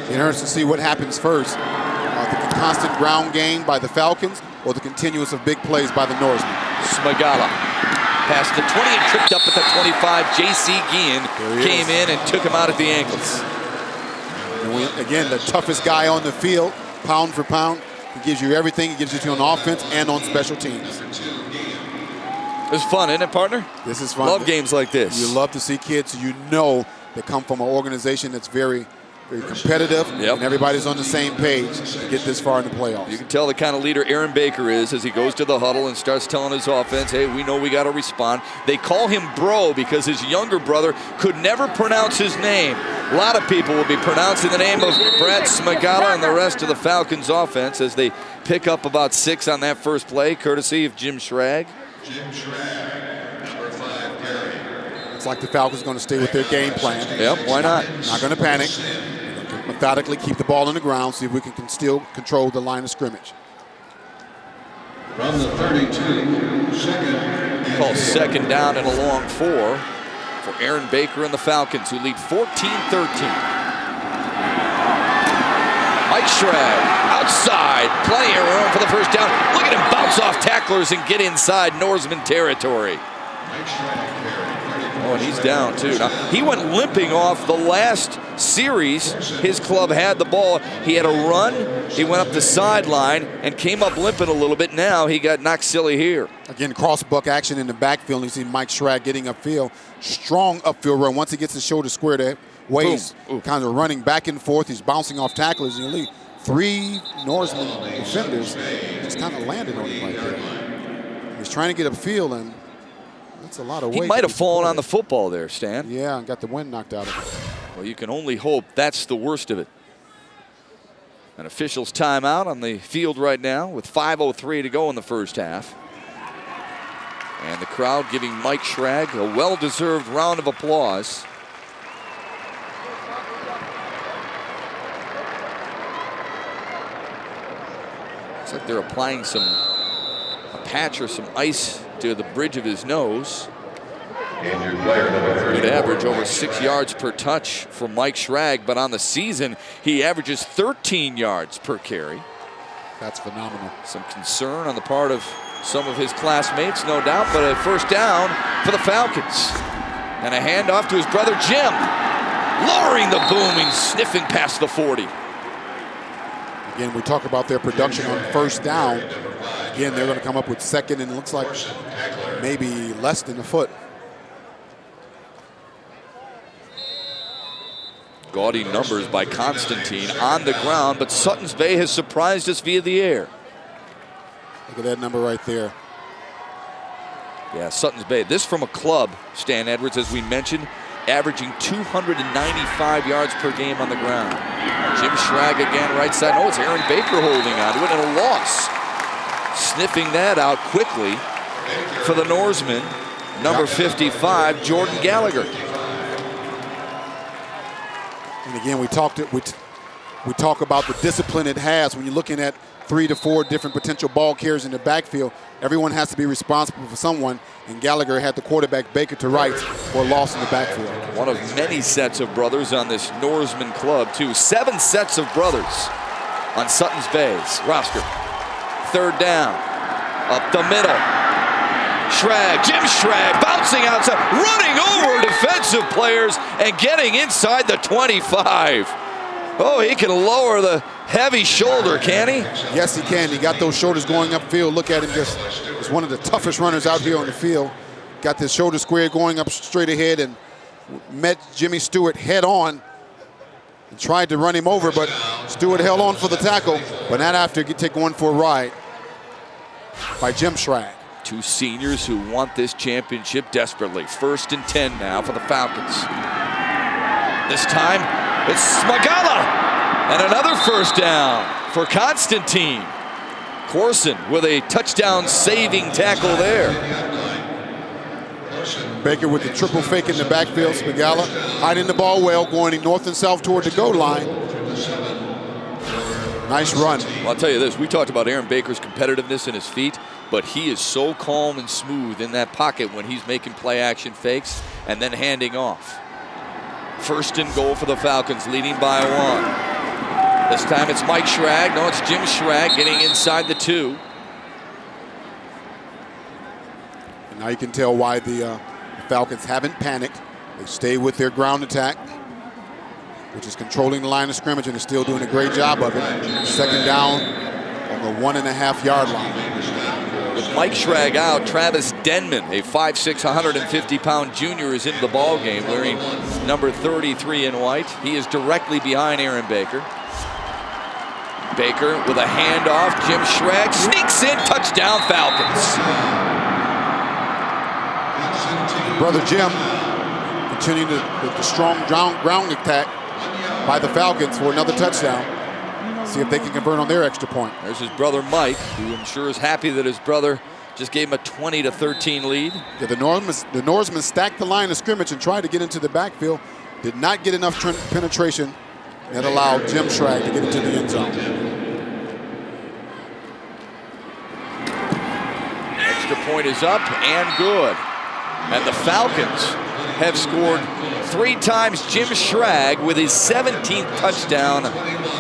Interesting to see what happens first. The constant ground game by the Falcons or the continuous of big plays by the Norsemen. Smagala past the 20 and tripped up at the 25. J.C. Guillen came in and took him out at the ankles. And again, the toughest guy on the field, pound for pound. He gives you everything. He gives it to you on offense and on special teams. It's fun, isn't it, partner? This is fun. Love games like this. You love to see kids you know that come from an organization that's very, very competitive, and everybody's on the same page to get this far in the playoffs. You can tell the kind of leader Aaron Baker is as he goes to the huddle and starts telling his offense, hey, we know we got to respond. They call him Bro because his younger brother could never pronounce his name. A lot of people will be pronouncing the name of Brad Smagala and the rest of the Falcons offense as they pick up about 6 on that first play, courtesy of Jim Schrag. It's like the Falcons are going to stay with their game plan. Yep, why not? Not going to panic. Methodically keep the ball on the ground, see if we can still control the line of scrimmage. From the 32, second. Called second down and a long 4 for Aaron Baker and the Falcons, who lead 14-13. Mike Schrag outside, plenty of room for the first down. Look at him bounce off tacklers and get inside Norseman territory. Oh, and he's down too. Now, he went limping off the last series. His club had the ball. He had a run. He went up the sideline and came up limping a little bit. Now he got knocked silly here. Again, cross-buck action in the backfield. You see Mike Schrag getting upfield. Strong upfield run. Once he gets his shoulder squared away, he's kind of running back and forth. He's bouncing off tacklers. And you leave 3 Norseman defenders just kind of landed on him right there. He's trying to get upfield, and that's a lot of weight. He might have fallen on the football there, Stan. Yeah, and got the wind knocked out of him. Well, you can only hope that's the worst of it. An official's timeout on the field right now with 5:03 to go in the first half. And the crowd giving Mike Schrag a well-deserved round of applause. Looks like they're applying a patch or some ice to the bridge of his nose. Good average, over 6 yards per touch for Mike Schrag, but on the season, he averages 13 yards per carry. That's phenomenal. Some concern on the part of some of his classmates, no doubt, but a first down for the Falcons. And a handoff to his brother Jim, lowering the booming, sniffing past the 40. Again, we talk about their production on first down. Again, they're going to come up with second, and it looks like maybe less than a foot. Gaudy numbers by Constantine on the ground, but Suttons Bay has surprised us via the air. Look at that number right there. Yeah, Suttons Bay. This from a club, Stan Edwards, as we mentioned, averaging 295 yards per game on the ground. Jim Schrag again, right side. Oh, it's Aaron Baker holding on to it, and a loss. Sniffing that out quickly for the Norseman, number 55, Jordan Gallagher. And again, we talked we talk about the discipline it has when you're looking at 3 to 4 different potential ball carriers in the backfield. Everyone has to be responsible for someone, and Gallagher had the quarterback Baker to right for a loss in the backfield. One of many sets of brothers on this Norseman club, too. 7 sets of brothers on Suttons Bay's roster. 3rd down, up the middle. Jim Schrag bouncing outside, running over defensive players and getting inside the 25. Oh, he can lower the heavy shoulder, can he? Yes, he can. He got those shoulders going upfield. Look at him, just he's one of the toughest runners out here on the field. Got this shoulder square going up straight ahead and met Jimmy Stewart head on and tried to run him over, but Stewart held on for the tackle, but not after take one for a ride by Jim Schrag. 2 seniors who want this championship desperately. 1st and 10 now for the Falcons. This time, it's Smagala. And another 1st down for Constantine. Corson with a touchdown-saving tackle there. Baker with the triple fake in the backfield. Smagala hiding the ball well, going north and south toward the goal line. Nice run. Well, I'll tell you this. We talked about Aaron Baker's competitiveness in his feet, but he is so calm and smooth in that pocket when he's making play-action fakes and then handing off. 1st and goal for the Falcons, leading by 1. This time it's Mike Schrag. No, it's Jim Schrag getting inside the 2. And now you can tell why the Falcons haven't panicked. They stay with their ground attack, which is controlling the line of scrimmage, and is still doing a great job of it. 2nd down on the 1.5-yard line. With Mike Schrag out, Travis Denman, a 5'6", 150-pound junior, is into the ball game wearing number 33 in white. He is directly behind Aaron Baker. Baker with a handoff. Jim Schrag sneaks in. Touchdown, Falcons. Brother Jim continuing the strong ground attack by the Falcons for another touchdown. See if they can convert on their extra point. There's his brother Mike, who I'm sure is happy that his brother just gave him a 20-13 lead. Yeah, the Norsemen stacked the line of scrimmage and tried to get into the backfield. Did not get enough penetration that allowed Jim Schrag to get into the end zone. Extra point is up and good. And the Falcons have scored 3 times. Jim Schrag with his 17th touchdown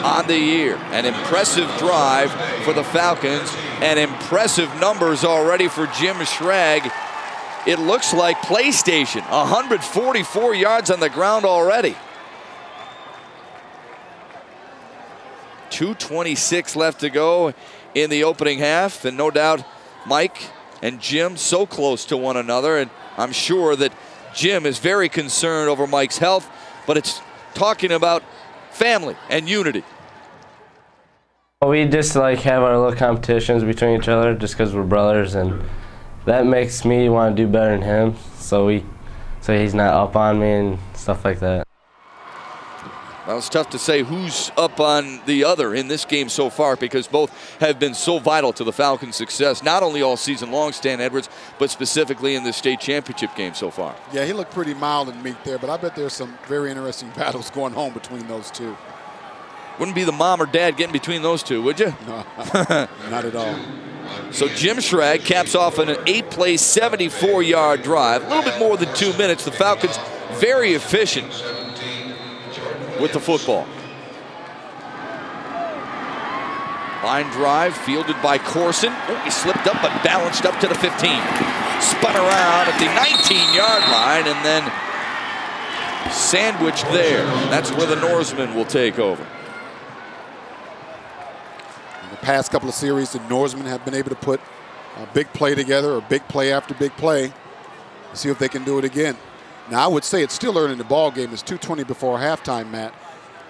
on the year. An impressive drive for the Falcons and impressive numbers already for Jim Schrag. It looks like PlayStation, 144 yards on the ground already. 2:26 left to go in the opening half, and no doubt Mike and Jim so close to one another, and I'm sure that Jim is very concerned over Mike's health, but it's talking about family and unity. We just like have our little competitions between each other just because we're brothers, and that makes me want to do better than him, so he's not up on me and stuff like that. Well, it's tough to say who's up on the other in this game so far because both have been so vital to the Falcons' success, not only all season long, Stan Edwards, but specifically in the state championship game so far. Yeah, he looked pretty mild and meek there, but I bet there's some very interesting battles going on between those two. Wouldn't be the mom or dad getting between those two, would you? No, not at all. So Jim Schrag caps off an 8-play, 74-yard drive. A little bit more than 2 minutes. The Falcons very efficient with the football. Line drive fielded by Corson. Oh, he slipped up but balanced up to the 15. Spun around at the 19-yard line and then sandwiched there. That's where the Norsemen will take over. In the past couple of series, the Norsemen have been able to put a big play together, or big play after big play. See if they can do it again. Now, I would say it's still early in the ball game. It's 2:20 before halftime, Matt.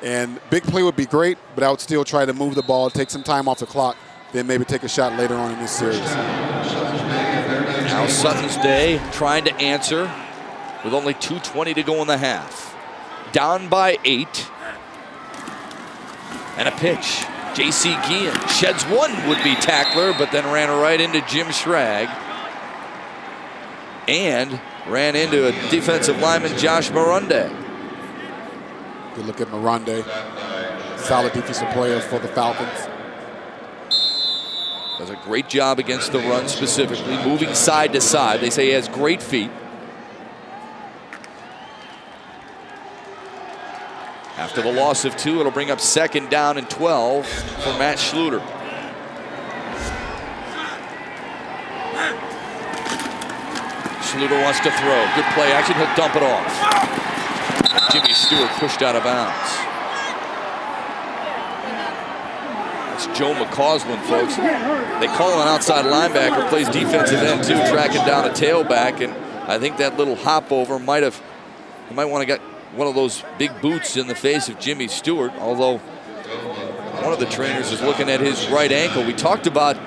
And big play would be great, but I would still try to move the ball, take some time off the clock, then maybe take a shot later on in this series. Now Suttons Bay trying to answer with only 2:20 to go in the half. Down by 8. And a pitch. J.C. Guillen sheds one would-be tackler, but then ran right into Jim Schrag. And ran into a defensive lineman, Josh Marunde. Good look at Marunde. solid defensive player for the Falcons. Does a great job against the run specifically, moving side to side. They say he has great feet. After the loss of 2, it'll bring up 2nd down and 12 for Matt Schluter. Schluter wants to throw. Good play action. He'll dump it off. Jimmy Stewart pushed out of bounds. That's Joe McCausland, folks. They call him an outside linebacker, plays defensive end too, tracking down a tailback, and I think that little hop over he might want to get one of those big boots in the face of Jimmy Stewart, although one of the trainers is looking at his right ankle. We talked about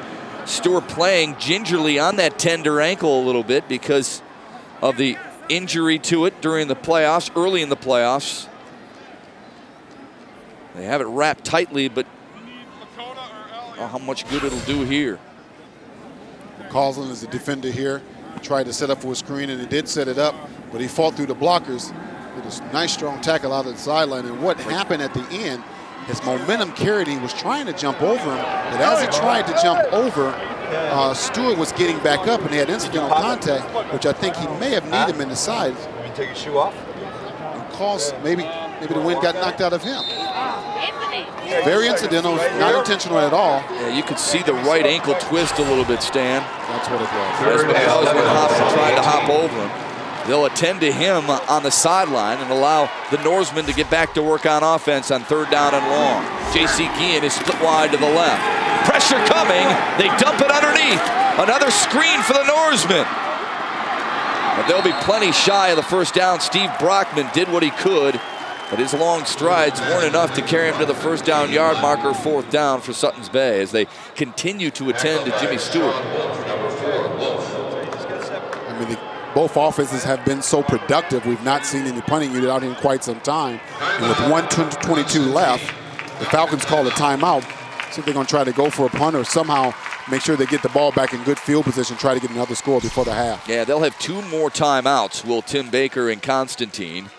Stewart playing gingerly on that tender ankle a little bit because of the injury to it during the playoffs, early in the playoffs. They have it wrapped tightly, but how much good it'll do here. McCausland is a defender here. He tried to set up for a screen, and he did set it up, but he fought through the blockers. With a nice, strong tackle out of the sideline. And what happened at the end, his momentum carried. He was trying to jump over him, but as he tried to jump over, Stewart was getting back up, and he had incidental contact, which I think he may have kneed him in the side. You take your shoe off? And caused maybe the wind got knocked out of him. Very incidental, not intentional at all. Yeah, you could see the right ankle twist a little bit, Stan. That's what it was. As McCausland tried to hop over him. They'll attend to him on the sideline and allow the Norsemen to get back to work on offense on 3rd down and long. J.C. Guillen is split wide to the left. Pressure coming. They dump it underneath. Another screen for the Norsemen. But they'll be plenty shy of the 1st down. Steve Brockman did what he could, but his long strides weren't enough to carry him to the 1st down yard marker, 4th down for Suttons Bay as they continue to attend to Jimmy Stewart. I mean, both offenses have been so productive. We've not seen any punting unit out here in quite some time. And with 1:22 left, the Falcons call a timeout. See if they're going to try to go for a punt or somehow make sure they get the ball back in good field position, try to get another score before the half. Yeah, they'll have 2 more timeouts, will Tim Baker and Constantine,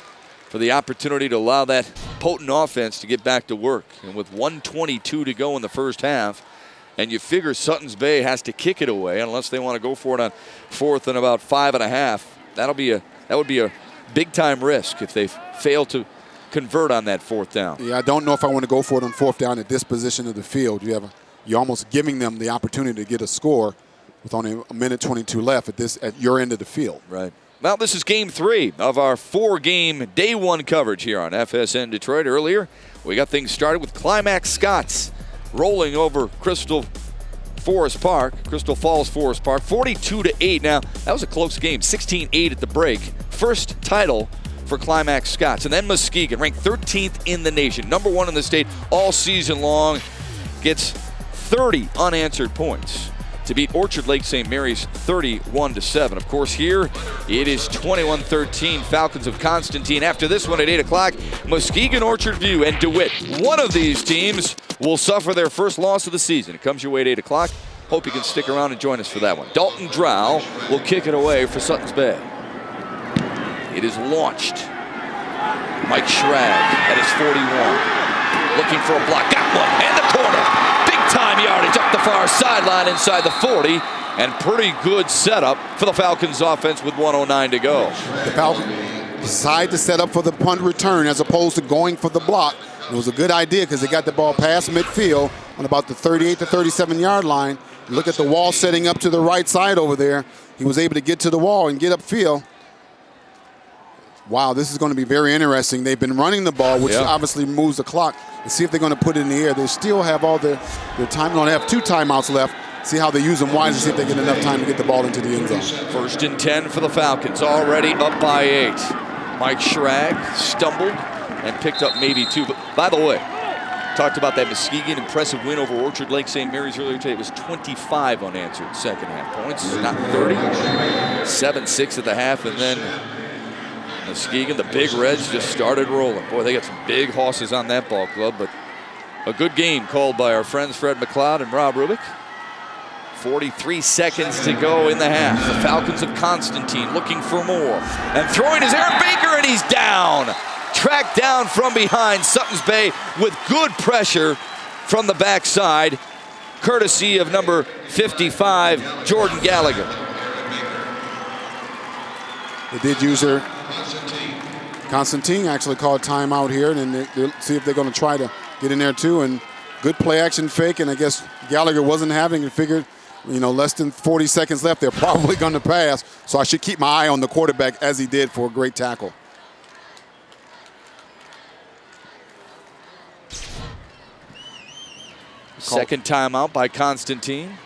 for the opportunity to allow that potent offense to get back to work. And with 1:22 to go in the 1st half, and you figure Suttons Bay has to kick it away unless they want to go for it on 4th and about 5.5. That would be a big time risk if they fail to convert on that 4th down. Yeah, I don't know if I want to go for it on 4th down at this position of the field. You're almost giving them the opportunity to get a score with only 1:22 left at your end of the field. Right. Well, this is game 3 of our 4-game day 1 coverage here on FSN Detroit. Earlier, we got things started with Climax Scots rolling over Crystal Falls Forest Park, 42-8. Now, that was a close game, 16-8 at the break. First title for Climax Scots. And then Muskegon, ranked 13th in the nation, number 1 in the state all season long, gets 30 unanswered points to beat Orchard Lake St. Mary's 31-7. Of course, here it is 21-13 Falcons of Constantine. After this one at 8 o'clock, Muskegon, Orchard View, and DeWitt. One of these teams will suffer their first loss of the season. It comes your way at 8 o'clock. Hope you can stick around and join us for that one. Dalton Drow will kick it away for Suttons Bay. It is launched. Mike Schrag at his 41. Looking for a block. Got one. And the corner. Time yardage up the far sideline inside the 40, and pretty good setup for the Falcons offense with 1:09 to go. The Falcons decide to set up for the punt return as opposed to going for the block. It was a good idea because they got the ball past midfield on about the 38 to 37 yard line. Look at the wall setting up to the right side over there. He was able to get to the wall and get upfield. Wow, this is going to be very interesting. They've been running the ball, which obviously moves the clock. And see if they're going to put it in the air. They still have all their time. They only have 2 timeouts left. See how they use them wisely, see if they get enough time to get the ball into the end zone. 1st and 10 for the Falcons, already up by 8. Mike Schrag stumbled and picked up maybe 2. But by the way, talked about that Muskegon impressive win over Orchard Lake St. Mary's earlier today. It was 25 unanswered 2nd half points, not 30. 7-6 at the half, and then Muskegon, the Big Reds, just started rolling. Boy, they got some big horses on that ball club, but a good game called by our friends Fred McLeod and Rob Rubik. 43 seconds to go in the half. The Falcons of Constantine looking for more. And throwing is Aaron Baker, and he's down. tracked down from behind. Suttons Bay with good pressure from the backside, courtesy of number 55, Jordan Gallagher. They did use their Constantine actually called timeout here, and they'll see if they're going to try to get in there too. And good play action fake, and I guess Gallagher wasn't having it. Figured, less than 40 seconds left, they're probably going to pass. So I should keep my eye on the quarterback as he did for a great tackle. Second timeout by Constantine.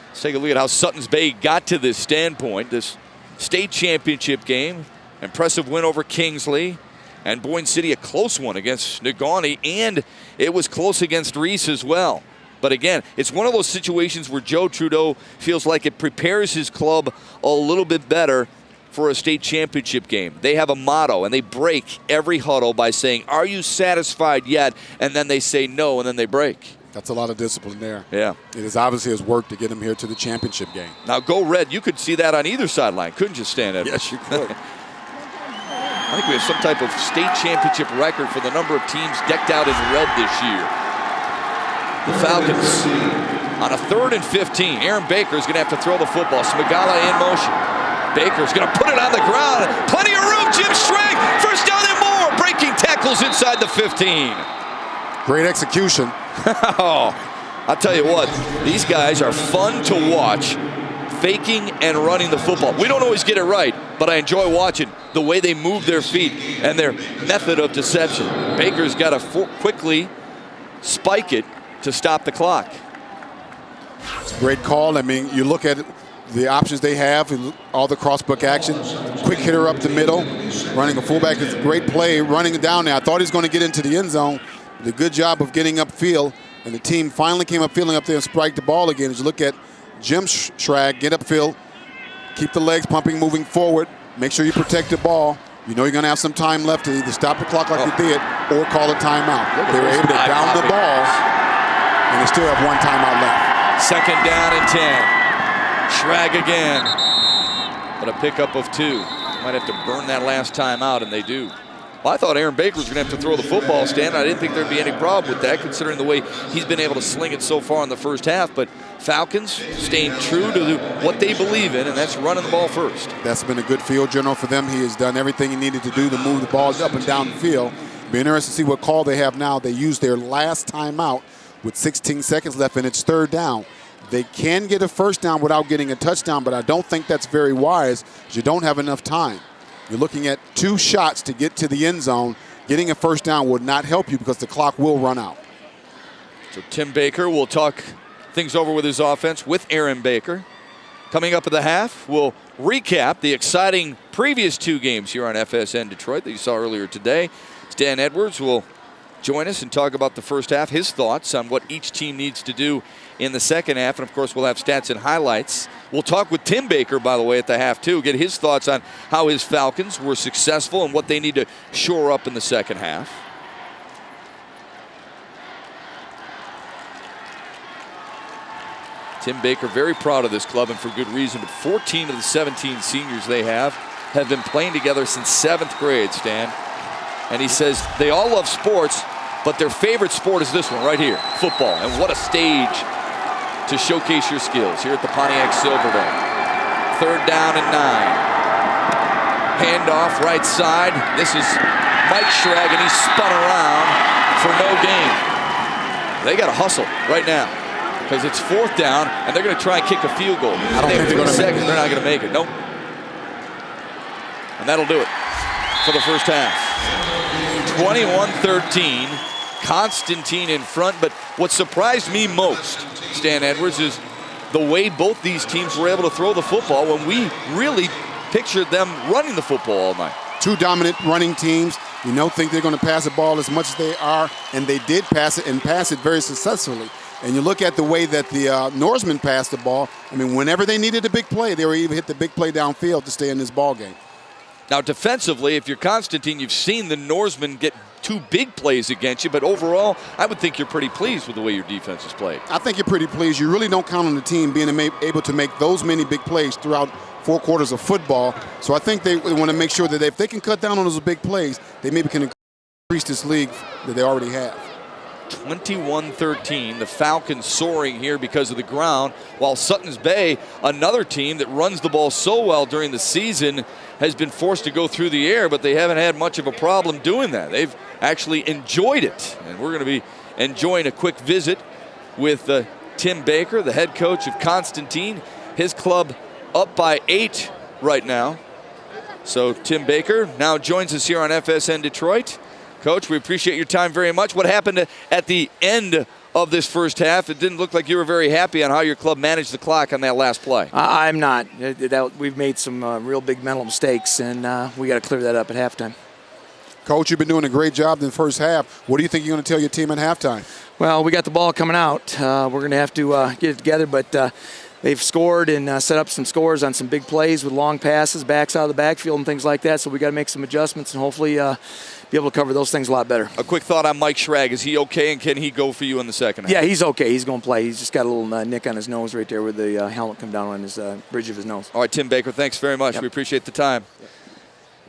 Let's take a look at how Suttons Bay got to this standpoint. This state championship game, impressive win over Kingsley, and Boyne City a close one against Negaunee, and it was close against Reese as well. But again, it's one of those situations where Joe Trudeau feels like it prepares his club a little bit better for a state championship game. They have a motto, and they break every huddle by saying, "Are you satisfied yet?" And then they say no, and then they break. That's a lot of discipline there. Yeah. It is obviously his work to get him here to the championship game. Now, go Red. You could see that on either sideline, couldn't you, Stan Edwards? Yes, you could. I think we have some type of state championship record for the number of teams decked out in red this year. The Falcons on a 3rd and 15. Aaron Baker is going to have to throw the football. Smigala in motion. Baker's going to put it on the ground. Plenty of room. Jim Strang. First down and more. Breaking tackles inside the 15. Great execution. Oh, I'll tell you what, these guys are fun to watch, faking and running the football. We don't always get it right, but I enjoy watching the way they move their feet and their method of deception. Baker's got to quickly spike it to stop the clock. It's a great call. I mean, you look at the options they have, all the crossbuck action, quick hitter up the middle, running a fullback is a great play, running it down there. I thought he was going to get into the end zone. Did a good job of getting upfield, and the team finally came up fielding up there and strike the ball again. As you look at Jim Schrag, get upfield, keep the legs pumping, moving forward, make sure you protect the ball. You know you're going to have some time left to either stop the clock like they did or call a timeout. They were able to down the ball, and they still have one timeout left. Second down and 10. Schrag again, but a pickup of 2. Might have to burn that last time out, and they do. Well, I thought Aaron Baker was going to have to throw the football, Stan. I didn't think there'd be any problem with that, considering the way he's been able to sling it so far in the first half. But Falcons staying true to what they believe in, and that's running the ball first. That's been a good field general for them. He has done everything he needed to do to move the balls up and down the field. Be interested to see what call they have now. They used their last timeout with 16 seconds left, and it's 3rd down. They can get a first down without getting a touchdown, but I don't think that's very wise because you don't have enough time. You're looking at 2 shots to get to the end zone. Getting a first down would not help you because the clock will run out. So Tim Baker will talk things over with his offense with Aaron Baker. Coming up at the half, we'll recap the exciting previous 2 games here on FSN Detroit that you saw earlier today. Stan Edwards will join us and talk about the first half, his thoughts on what each team needs to do in the second half. And, of course, we'll have stats and highlights. We'll talk with Tim Baker, by the way, at the half, too, get his thoughts on how his Falcons were successful and what they need to shore up in the second half. Tim Baker very proud of this club, and for good reason. But 14 of the 17 seniors they have been playing together since 7th grade, Stan. And he says they all love sports, but their favorite sport is this one right here, football. And what a stage to showcase your skills here at the Pontiac Silverdome. 3rd down and 9. Handoff right side. This is Mike Schrag, and he's spun around for no gain. They got to hustle right now because it's 4th down, and they're going to try and kick a field goal. I don't think they're going to make it. They're not going to make it. Nope. And that'll do it for the first half. 21-13, Constantine in front, but what surprised me most, Stan Edwards, is the way both these teams were able to throw the football when we really pictured them running the football all night. 2 dominant running teams. You don't think they're going to pass the ball as much as they are, and they did pass it and pass it very successfully. And you look at the way that the Norsemen passed the ball. I mean, whenever they needed a big play, they were able to hit the big play downfield to stay in this ball game. Now, defensively, if you're Constantine, you've seen the Norsemen get two big plays against you, but overall, I would think you're pretty pleased with the way your defense has played. I think you're pretty pleased. You really don't count on the team being able to make those many big plays throughout 4 quarters of football. So I think they want to make sure that if they can cut down on those big plays, they maybe can increase this lead that they already have. 21-13, the Falcons soaring here because of the ground, while Suttons Bay, another team that runs the ball so well during the season, has been forced to go through the air, but they haven't had much of a problem doing that. They've actually enjoyed it, and we're going to be enjoying a quick visit with Tim Baker, the head coach of Constantine. His club up by 8 right now. So Tim Baker now joins us here on FSN Detroit. Coach, we appreciate your time very much. What happened at the end of this first half? It didn't look like you were very happy on how your club managed the clock on that last play. I'm not. We've made some real big mental mistakes, and we got to clear that up at halftime. Coach, you've been doing a great job in the first half. What do you think you're going to tell your team at halftime? Well, we got the ball coming out. We're going to have to get it together, but they've scored and set up some scores on some big plays with long passes, backs out of the backfield and things like that, so we got to make some adjustments and hopefully be able to cover those things a lot better. A quick thought on Mike Schrag. Is he okay, and can he go for you in the second half? Yeah, he's okay. He's going to play. He's just got a little nick on his nose right there where the helmet come down on his bridge of his nose. All right, Tim Baker, thanks very much. Yep. We appreciate the time. Yep.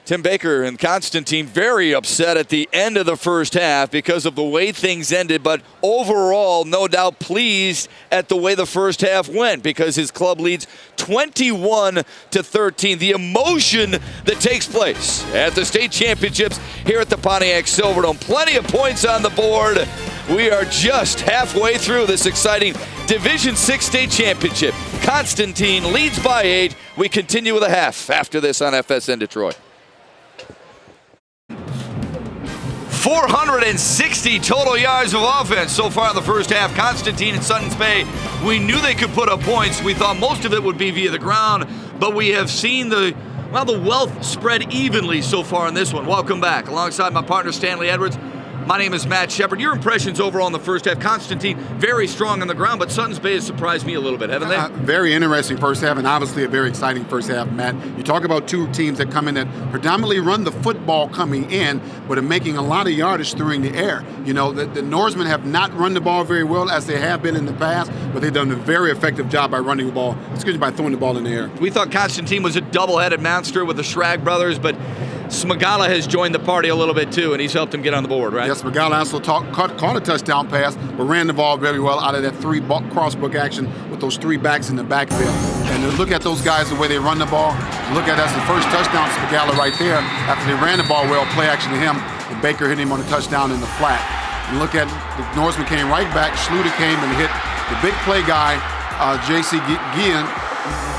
Tim Baker and Constantine very upset at the end of the first half because of the way things ended, but overall, no doubt pleased at the way the first half went because his club leads 21-13. The emotion that takes place at the state championships here at the Pontiac Silverdome. Plenty of points on the board. We are just halfway through this exciting Division VI state championship. Constantine leads by 8. We continue with a half after this on FSN Detroit. 460 total yards of offense so far in the first half. Constantine and Suttons Bay, we knew they could put up points. We thought most of it would be via the ground, but we have seen the wealth spread evenly so far in this one. Welcome back. Alongside my partner, Stanley Edwards, my name is Matt Shepard. Your impressions overall in the first half. Constantine, very strong on the ground, but Suttons Bay has surprised me a little bit, haven't they? Very interesting first half, and obviously a very exciting first half, Matt. You talk about two teams that come in that predominantly run the football coming in, but are making a lot of yardage through the air. You know, the Norsemen have not run the ball very well as they have been in the past, but they've done a very effective job by running the ball, by throwing the ball in the air. We thought Constantine was a double-headed monster with the Schrag brothers, but Smagala has joined the party a little bit too, and he's helped him get on the board, right? Yes, Smagala also caught a touchdown pass, but ran the ball very well out of that crossbook action with those 3 backs in the backfield. And to look at those guys, the way they run the ball, look at that's the first touchdown to Smagala right there. After they ran the ball well, play action to him, and Baker hit him on a touchdown in the flat. And look at the Norseman came right back, Schluter came and hit the big play guy, J.C. Guillen,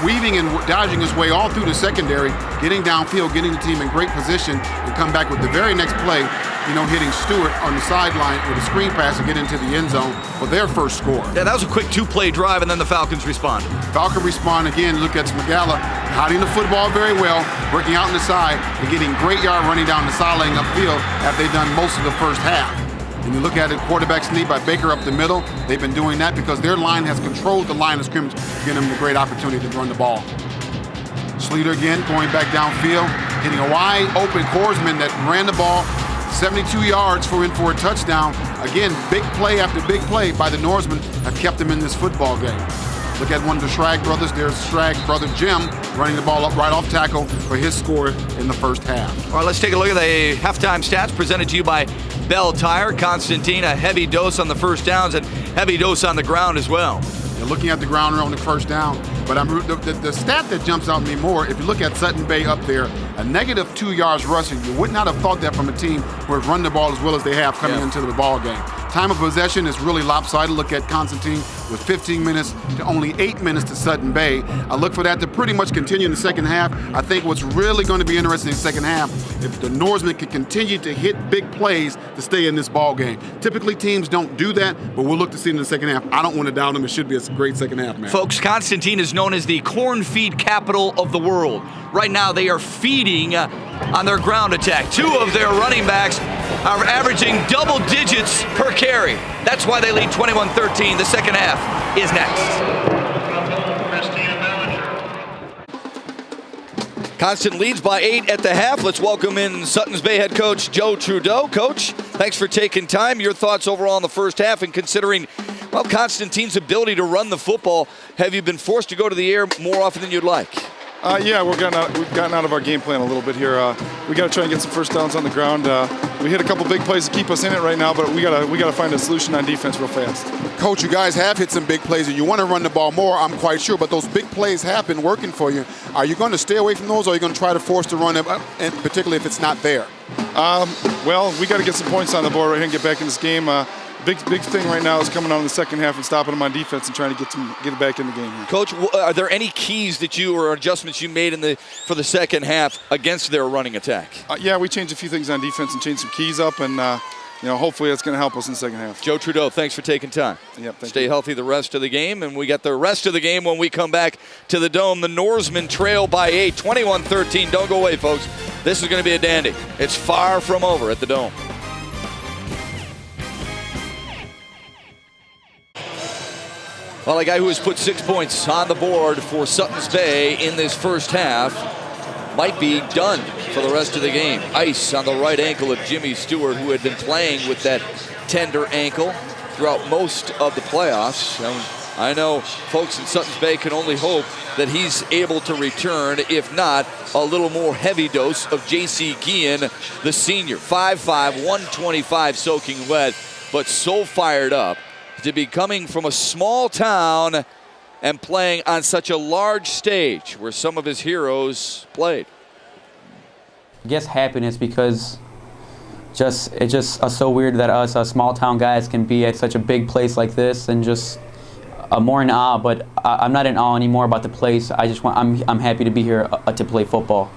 weaving and dodging his way all through the secondary, getting downfield, getting the team in great position, and come back with the very next play, hitting Stewart on the sideline with a screen pass to get into the end zone for their first score. Yeah, that was a quick 2-play drive, and then the Falcons responded. Falcons respond again. Look at Smagala hiding the football very well, working out on the side, and getting great yard running down the sideline upfield after they've done most of the first half. And you look at it, quarterback sneak by Baker up the middle. They've been doing that because their line has controlled the line of scrimmage, giving them a great opportunity to run the ball. Schluter again going back downfield, hitting a wide open Korsman that ran the ball 72 yards for a touchdown. Again, big play after big play by the Norsemen have kept them in this football game. Look at one of the Schrag brothers. There's Schrag brother Jim running the ball up right off tackle for his score in the first half. All right, let's take a look at the halftime stats presented to you by Bell Tire. Constantine, a heavy dose on the first downs and heavy dose on the ground as well. You're looking at the ground on the first down, but the stat that jumps out at me more, if you look at Suttons Bay up there, a negative 2 yards rushing, you would not have thought that from a team who have run the ball as well as they have coming into the ball game. Time of possession is really lopsided. Look at Constantine with 15 minutes to only 8 minutes to Suttons Bay. I look for that to pretty much continue in the second half. I think what's really going to be interesting in the second half, if the Norsemen can continue to hit big plays to stay in this ball game. Typically teams don't do that, but we'll look to see in the second half. I don't want to doubt them. It should be a great second half, man. Folks, Constantine is known as the corn feed capital of the world. Right now they are feeding on their ground attack. 2 of their running backs are averaging double digits per carry. That's why they lead 21-13. The second half is next. Constant leads by 8 at the half. Let's welcome in Suttons Bay head coach Joe Trudeau. Coach, thanks for taking time. Your thoughts overall in the first half and considering, well, Constantine's ability to run the football. Have you been forced to go to the air more often than you'd like? Yeah, we've gotten out of our game plan a little bit here. We got to try and get some first downs on the ground. We hit a couple big plays to keep us in it right now, but we got to find a solution on defense real fast. Coach, you guys have hit some big plays, and you want to run the ball more, I'm quite sure, but those big plays have been working for you. Are you going to stay away from those, or are you going to try to force the run, and particularly if it's not there? Well, we got to get some points on the board right here and get back in this game. Big thing right now is coming on in the second half and stopping them on defense and trying to get it back in the game here. Coach, are there any keys that you or adjustments you made for the second half against their running attack? Yeah, we changed a few things on defense and changed some keys up, and hopefully that's going to help us in the second half. Joe Trudeau, thanks for taking time. Yep, Stay healthy the rest of the game, and we got the rest of the game when we come back to the Dome. The Norsemen trail by 8, 21-13. Don't go away, folks. This is going to be a dandy. It's far from over at the Dome. Well, a guy who has put 6 points on the board for Suttons Bay in this first half might be done for the rest of the game. Ice on the right ankle of Jimmy Stewart, who had been playing with that tender ankle throughout most of the playoffs. I know folks in Suttons Bay can only hope that he's able to return, if not a little more heavy dose of J.C. Guillen, the senior. 5'5", 125 soaking wet, but so fired up to be coming from a small town and playing on such a large stage where some of his heroes played. I guess happiness, because it's just so weird that us small town guys can be at such a big place like this, and just more in awe. But I'm not in awe anymore about the place. I'm happy to be here to play football.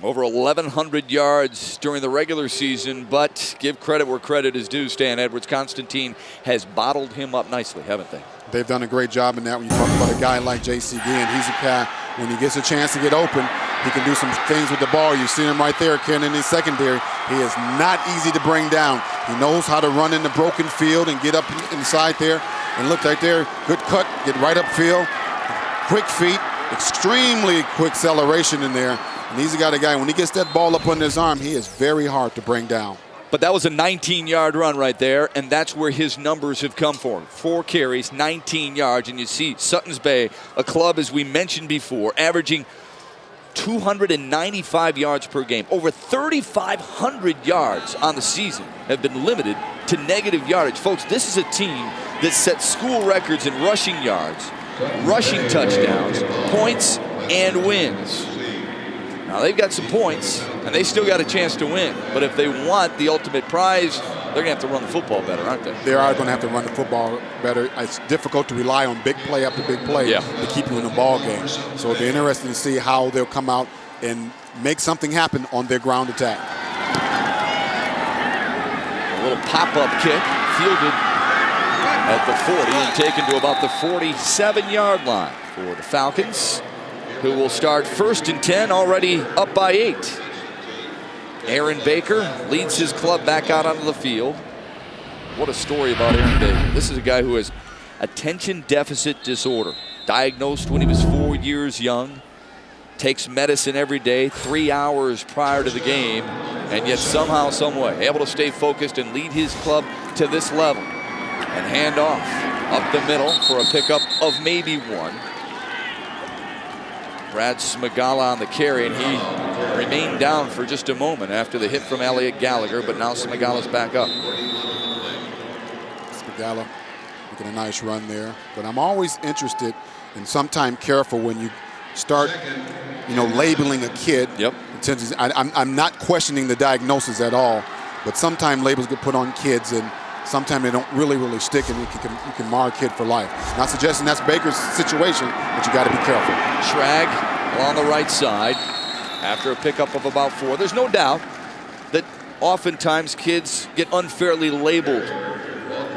Over 1,100 yards during the regular season, but give credit where credit is due, Stan Edwards. Constantine has bottled him up nicely, haven't they? They've done a great job in that. When you talk about a guy like J.C. Guillen, he's a guy, when he gets a chance to get open, he can do some things with the ball. You see him right there, Ken, in his secondary. He is not easy to bring down. He knows how to run in the broken field and get up inside there. And look right there, good cut, get right upfield. Quick feet, extremely quick acceleration in there. And he's got a guy, when he gets that ball up under his arm, he is very hard to bring down. But that was a 19-yard run right there, and that's where his numbers have come from. 4 carries, 19 yards, and you see Suttons Bay, a club, as we mentioned before, averaging 295 yards per game. Over 3,500 yards on the season have been limited to negative yardage. Folks, this is a team that sets school records in rushing yards, rushing touchdowns, points, and wins. Now, they've got some points, and they still got a chance to win. But if they want the ultimate prize, they're going to have to run the football better, aren't they? They are going to have to run the football better. It's difficult to rely on big play after big play to keep you in the ball game. So it'll be interesting to see how they'll come out and make something happen on their ground attack. A little pop-up kick, fielded at the 40 and taken to about the 47-yard line for the Falcons, who will start 1st and 10, already up by 8. Aaron Baker leads his club back out onto the field. What a story about Aaron Baker. This is a guy who has attention deficit disorder, diagnosed when he was 4 years young, takes medicine every day, 3 hours prior to the game, and yet somehow, some way, able to stay focused and lead his club to this level. And hand off up the middle for a pickup of maybe 1. Brad Smagala on the carry, and he remained down for just a moment after the hit from Elliott Gallagher, but now Smagala's back up. Smagala making a nice run there. But I'm always interested and sometimes careful when you start, labeling a kid. Yep. I'm not questioning the diagnosis at all, but sometimes labels get put on kids, and sometimes they don't really stick, and you can mar a kid for life. Not suggesting that's Baker's situation, but you got to be careful. Schrag along the right side after a pickup of about 4. There's no doubt that oftentimes kids get unfairly labeled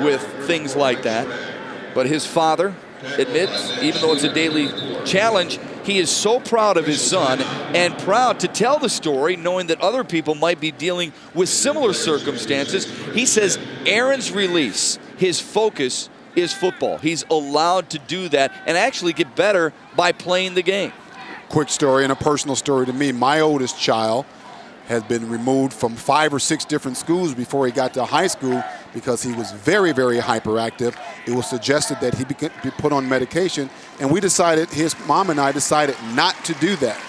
with things like that. But his father admits, even though it's a daily challenge, he is so proud of his son and proud to tell the story, knowing that other people might be dealing with similar circumstances. He says Aaron's release, his focus is football. He's allowed to do that and actually get better by playing the game. quick story and a personal story to me. My oldest child has been removed from 5 or 6 different schools before he got to high school because he was very, very hyperactive. It was suggested that he be put on medication, and we decided, his mom and I decided not to do that.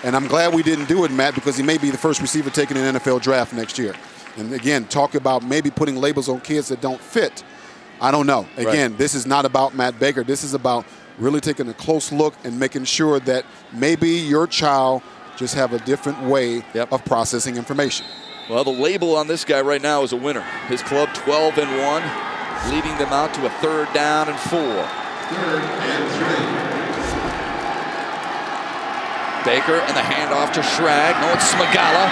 And I'm glad we didn't do it, Matt, because he may be the first receiver taken in the NFL draft next year. And again, talk about maybe putting labels on kids that don't fit. I don't know. Again, This is not about Matt Baker. This is about really taking a close look and making sure that maybe your child just have a different way of processing information. Well, the label on this guy right now is a winner. His club 12-1, leading them out to a 3rd down and 4. 3rd and 3. Baker and the handoff to Schrag. No, it's Smagala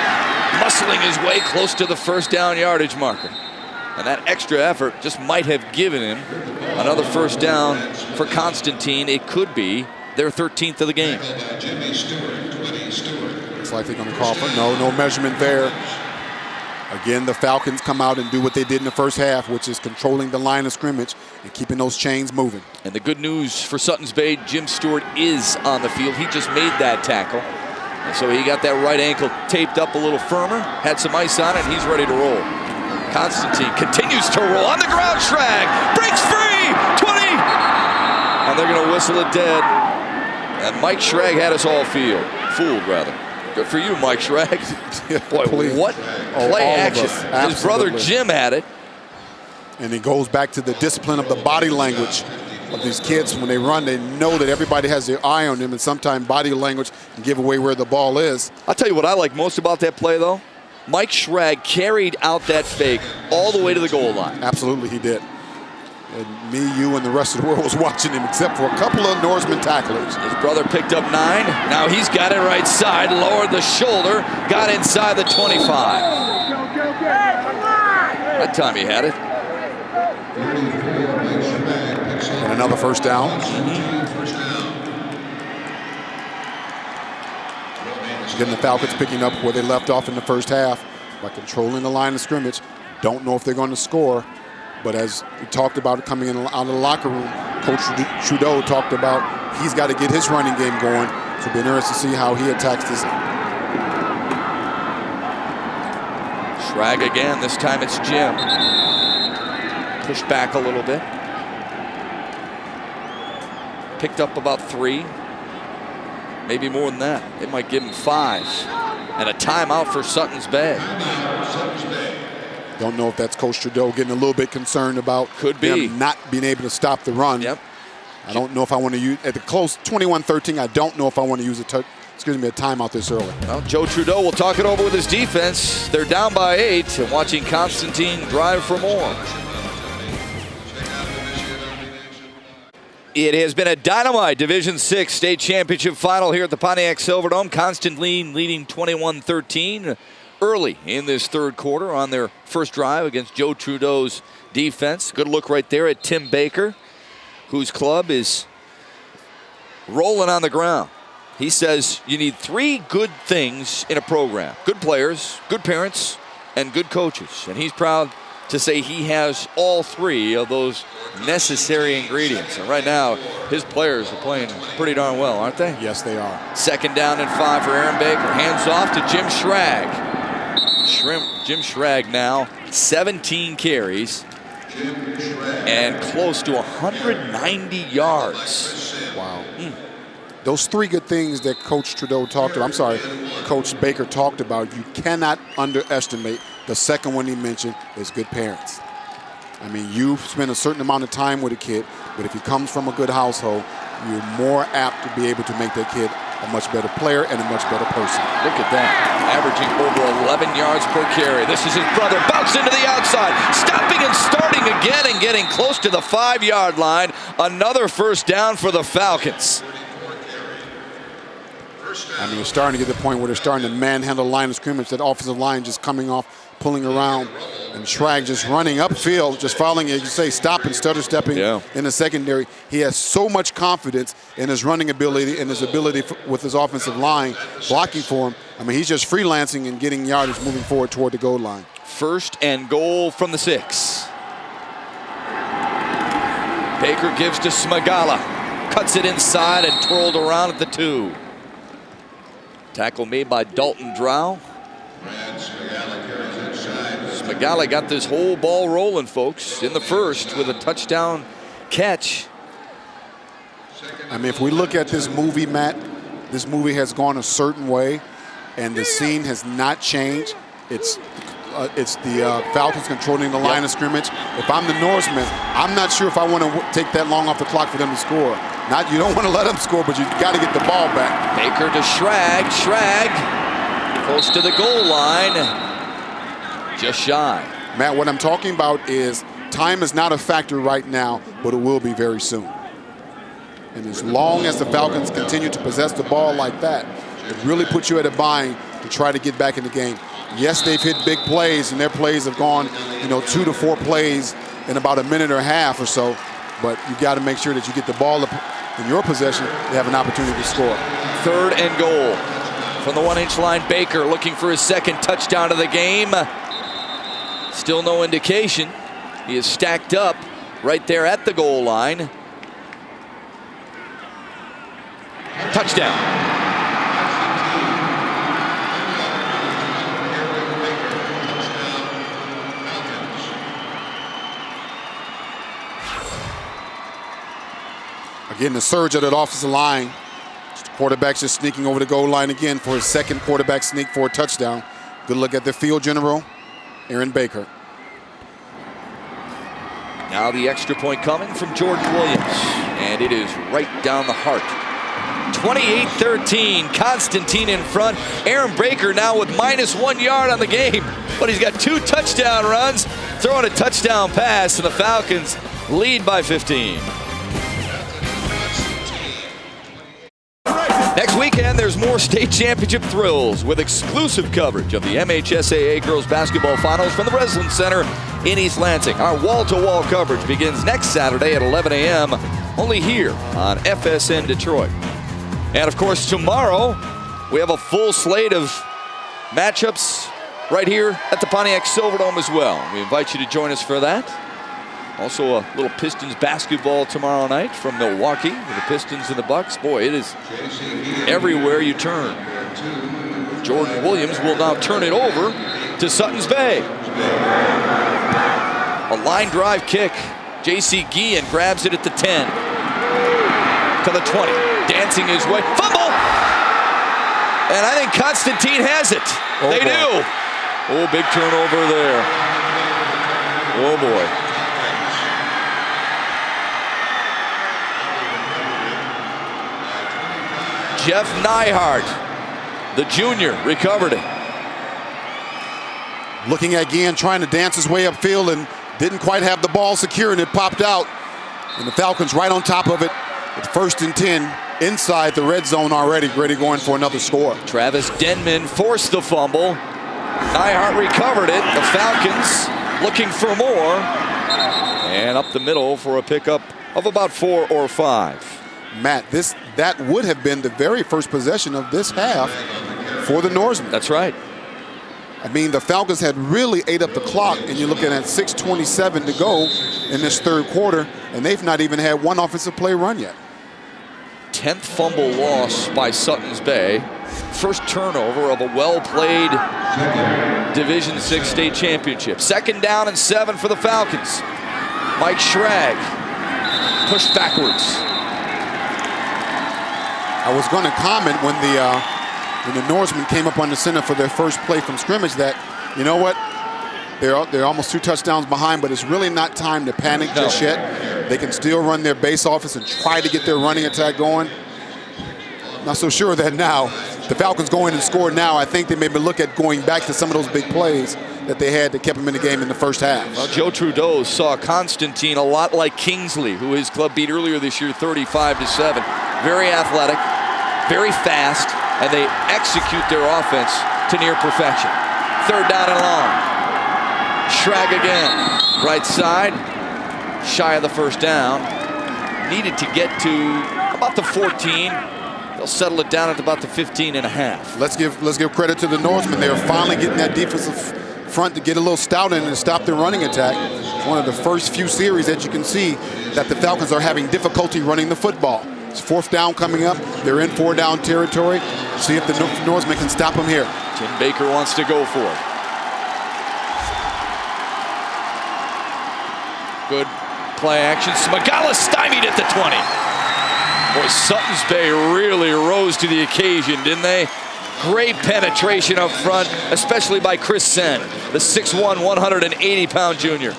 muscling his way close to the 1st down yardage marker. And that extra effort just might have given him another 1st down for Constantine. It could be their 13th of the game. It's like they're going to call for no measurement there. Again, the Falcons come out and do what they did in the first half, which is controlling the line of scrimmage and keeping those chains moving. And the good news for Suttons Bay, Jim Stewart is on the field. He just made that tackle. And so he got that right ankle taped up a little firmer, had some ice on it, and he's ready to roll. Constantine continues to roll on the ground. Schrag breaks free. 20. And they're going to whistle it dead. And Mike Schrag had us all fooled, rather. Good for you, Mike Schrag. Boy, what play action. His brother Jim had it. And it goes back to the discipline of the body language of these kids. When they run, they know that everybody has their eye on them, and sometimes body language can give away where the ball is. I'll tell you what I like most about that play, though. Mike Schrag carried out that fake all the way to the goal line. Absolutely, he did. And me, you, and the rest of the world was watching him, except for a couple of Norseman tacklers. His brother picked up 9. Now he's got it right side, lowered the shoulder, got inside the 25. That time he had it. And another 1st down. Again, the Falcons picking up where they left off in the first half by controlling the line of scrimmage. Don't know if they're going to score. But as we talked about coming in out of the locker room, Coach Trudeau talked about he's got to get his running game going. So it'll be interesting to see how he attacks this. Schrag again. This time it's Jim. Pushed back a little bit. Picked up about 3. Maybe more than that. It might give him 5. And a timeout for Suttons Bay. Don't know if that's Coach Trudeau getting a little bit concerned about them not being able to stop the run. Yep. I don't know if I want to use, at the close 21-13, I don't know if I want to use a timeout this early. Well, Joe Trudeau will talk it over with his defense. They're down by 8 and watching Constantine drive for more. It has been a dynamite Division 6 state championship final here at the Pontiac Silverdome. Constantine leading 21-13 early in this 3rd quarter on their first drive against Joe Trudeau's defense. Good look right there at Tim Baker, whose club is rolling on the ground. He says you need 3 good things in a program: good players, good parents, and good coaches. And he's proud to say he has all 3 of those necessary ingredients. And right now, his players are playing pretty darn well, aren't they? Yes, they are. 2nd down and 5 for Aaron Baker. Hands off to Jim Schrag. Jim Schrag now 17 carries and close to 190 yards. Wow. Those 3 good things that Coach Trudeau talked about, Coach Baker talked about, you cannot underestimate. The second one he mentioned is good parents. I mean, you spend a certain amount of time with a kid, but if he comes from a good household, you're more apt to be able to make that kid a much better player and a much better person. Look at that. Averaging over 11 yards per carry. This is his brother. Bounce into the outside. Stopping and starting again and getting close to the 5-yard line. Another 1st down for the Falcons. I mean, it's starting to get to the point where they're starting to manhandle the line of scrimmage. That offensive line just coming off, pulling around, and Schrag just running upfield, just following, as you say, stopping, stutter stepping in the secondary. He has so much confidence in his running ability and his ability with his offensive line blocking for him. I mean, he's just freelancing and getting yardage moving forward toward the goal line. 1st and goal from the 6. Baker gives to Smagala. Cuts it inside and twirled around at the 2. Tackle made by Dalton Drow. Smigala got this whole ball rolling, folks, in the first with a touchdown catch. I mean, if we look at this movie, Matt, this movie has gone a certain way, and the scene has not changed. It's the Falcons controlling the line of scrimmage. If I'm the Norseman, I'm not sure if I want to take that long off the clock for them to score. You don't want to let them score, but you got to get the ball back. Baker to Schrag. Schrag close to the goal line. Just shy. Matt, what I'm talking about is time is not a factor right now, but it will be very soon. And as long as the Falcons continue to possess the ball like that, it really puts you at a bind to try to get back in the game. Yes, they've hit big plays, and their plays have gone, 2 to 4 plays in about a minute or a half or so. But you got to make sure that you get the ball in your possession. They have an opportunity to score. 3rd and goal from the 1-inch line. Baker looking for his 2nd touchdown of the game. Still no indication. He is stacked up right there at the goal line. Touchdown. Again, the surge of that offensive line. The quarterback's just sneaking over the goal line again for his 2nd quarterback sneak for a touchdown. Good look at the field general, Aaron Baker. Now the extra point coming from Jordan Williams, and it is right down the heart. 28-13, Constantine in front. Aaron Baker now with -1 yard on the game, but he's got 2 touchdown runs, throwing a touchdown pass, and the Falcons lead by 15. Next weekend, there's more state championship thrills with exclusive coverage of the MHSAA Girls Basketball Finals from the Breslin Center in East Lansing. Our wall-to-wall coverage begins next Saturday at 11 a.m. only here on FSN Detroit. And, of course, tomorrow, we have a full slate of matchups right here at the Pontiac Silverdome as well. We invite you to join us for that. Also a little Pistons basketball tomorrow night from Milwaukee with the Pistons and the Bucks. Boy, it is everywhere you turn. Jordan Williams will now turn it over to Suttons Bay. A line drive kick. J.C. Guillen grabs it at the 10. To the 20. Dancing his way. Fumble! And I think Constantine has it. They do. Oh, big turnover there. Oh, boy. Jeff Nyhart, the junior, recovered it. Looking at Guillen trying to dance his way upfield and didn't quite have the ball secure, and it popped out. And the Falcons right on top of it at 1st and 10 inside the red zone already, ready going for another score. Travis Denman forced the fumble. Nyhart recovered it. The Falcons looking for more. And up the middle for a pickup of about 4 or 5. Matt, that would have been the very first possession of this half for the Norsemen. That's right. I mean, the Falcons had really ate up the clock, and you're looking at 6:27 to go in this 3rd quarter, and they've not even had one offensive play run yet. 10th fumble loss by Suttons Bay. First turnover of a well-played Division VI state championship. 2nd down and 7 for the Falcons. Mike Schrag pushed backwards. I was going to comment when the Norsemen came up on the center for their first play from scrimmage that, you know what, they're almost 2 touchdowns behind, but it's really not time to panic just yet. They can still run their base offense and try to get their running attack going. Not so sure that now. The Falcons go in and score now. I think they maybe look at going back to some of those big plays that they had that kept them in the game in the first half. Well, Joe Trudeau saw Constantine a lot like Kingsley, who his club beat earlier this year 35-7. Very athletic, very fast, and they execute their offense to near perfection. 3rd down and long. Schrag again. Right side, shy of the 1st down. Needed to get to about the 14. They'll settle it down at about the 15.5. Let's give credit to the Norsemen. They're finally getting that defensive front to get a little stout in and stop their running attack. It's one of the first few series that you can see that the Falcons are having difficulty running the football. It's 4th down coming up. They're in 4-down territory. See if the Norseman can stop him here. Tim Baker wants to go for it. Good play action. Smagala stymied at the 20. Boy, Suttons Bay really rose to the occasion, didn't they? Great penetration up front, especially by Chris Sen, the 6'1", 180-pound junior.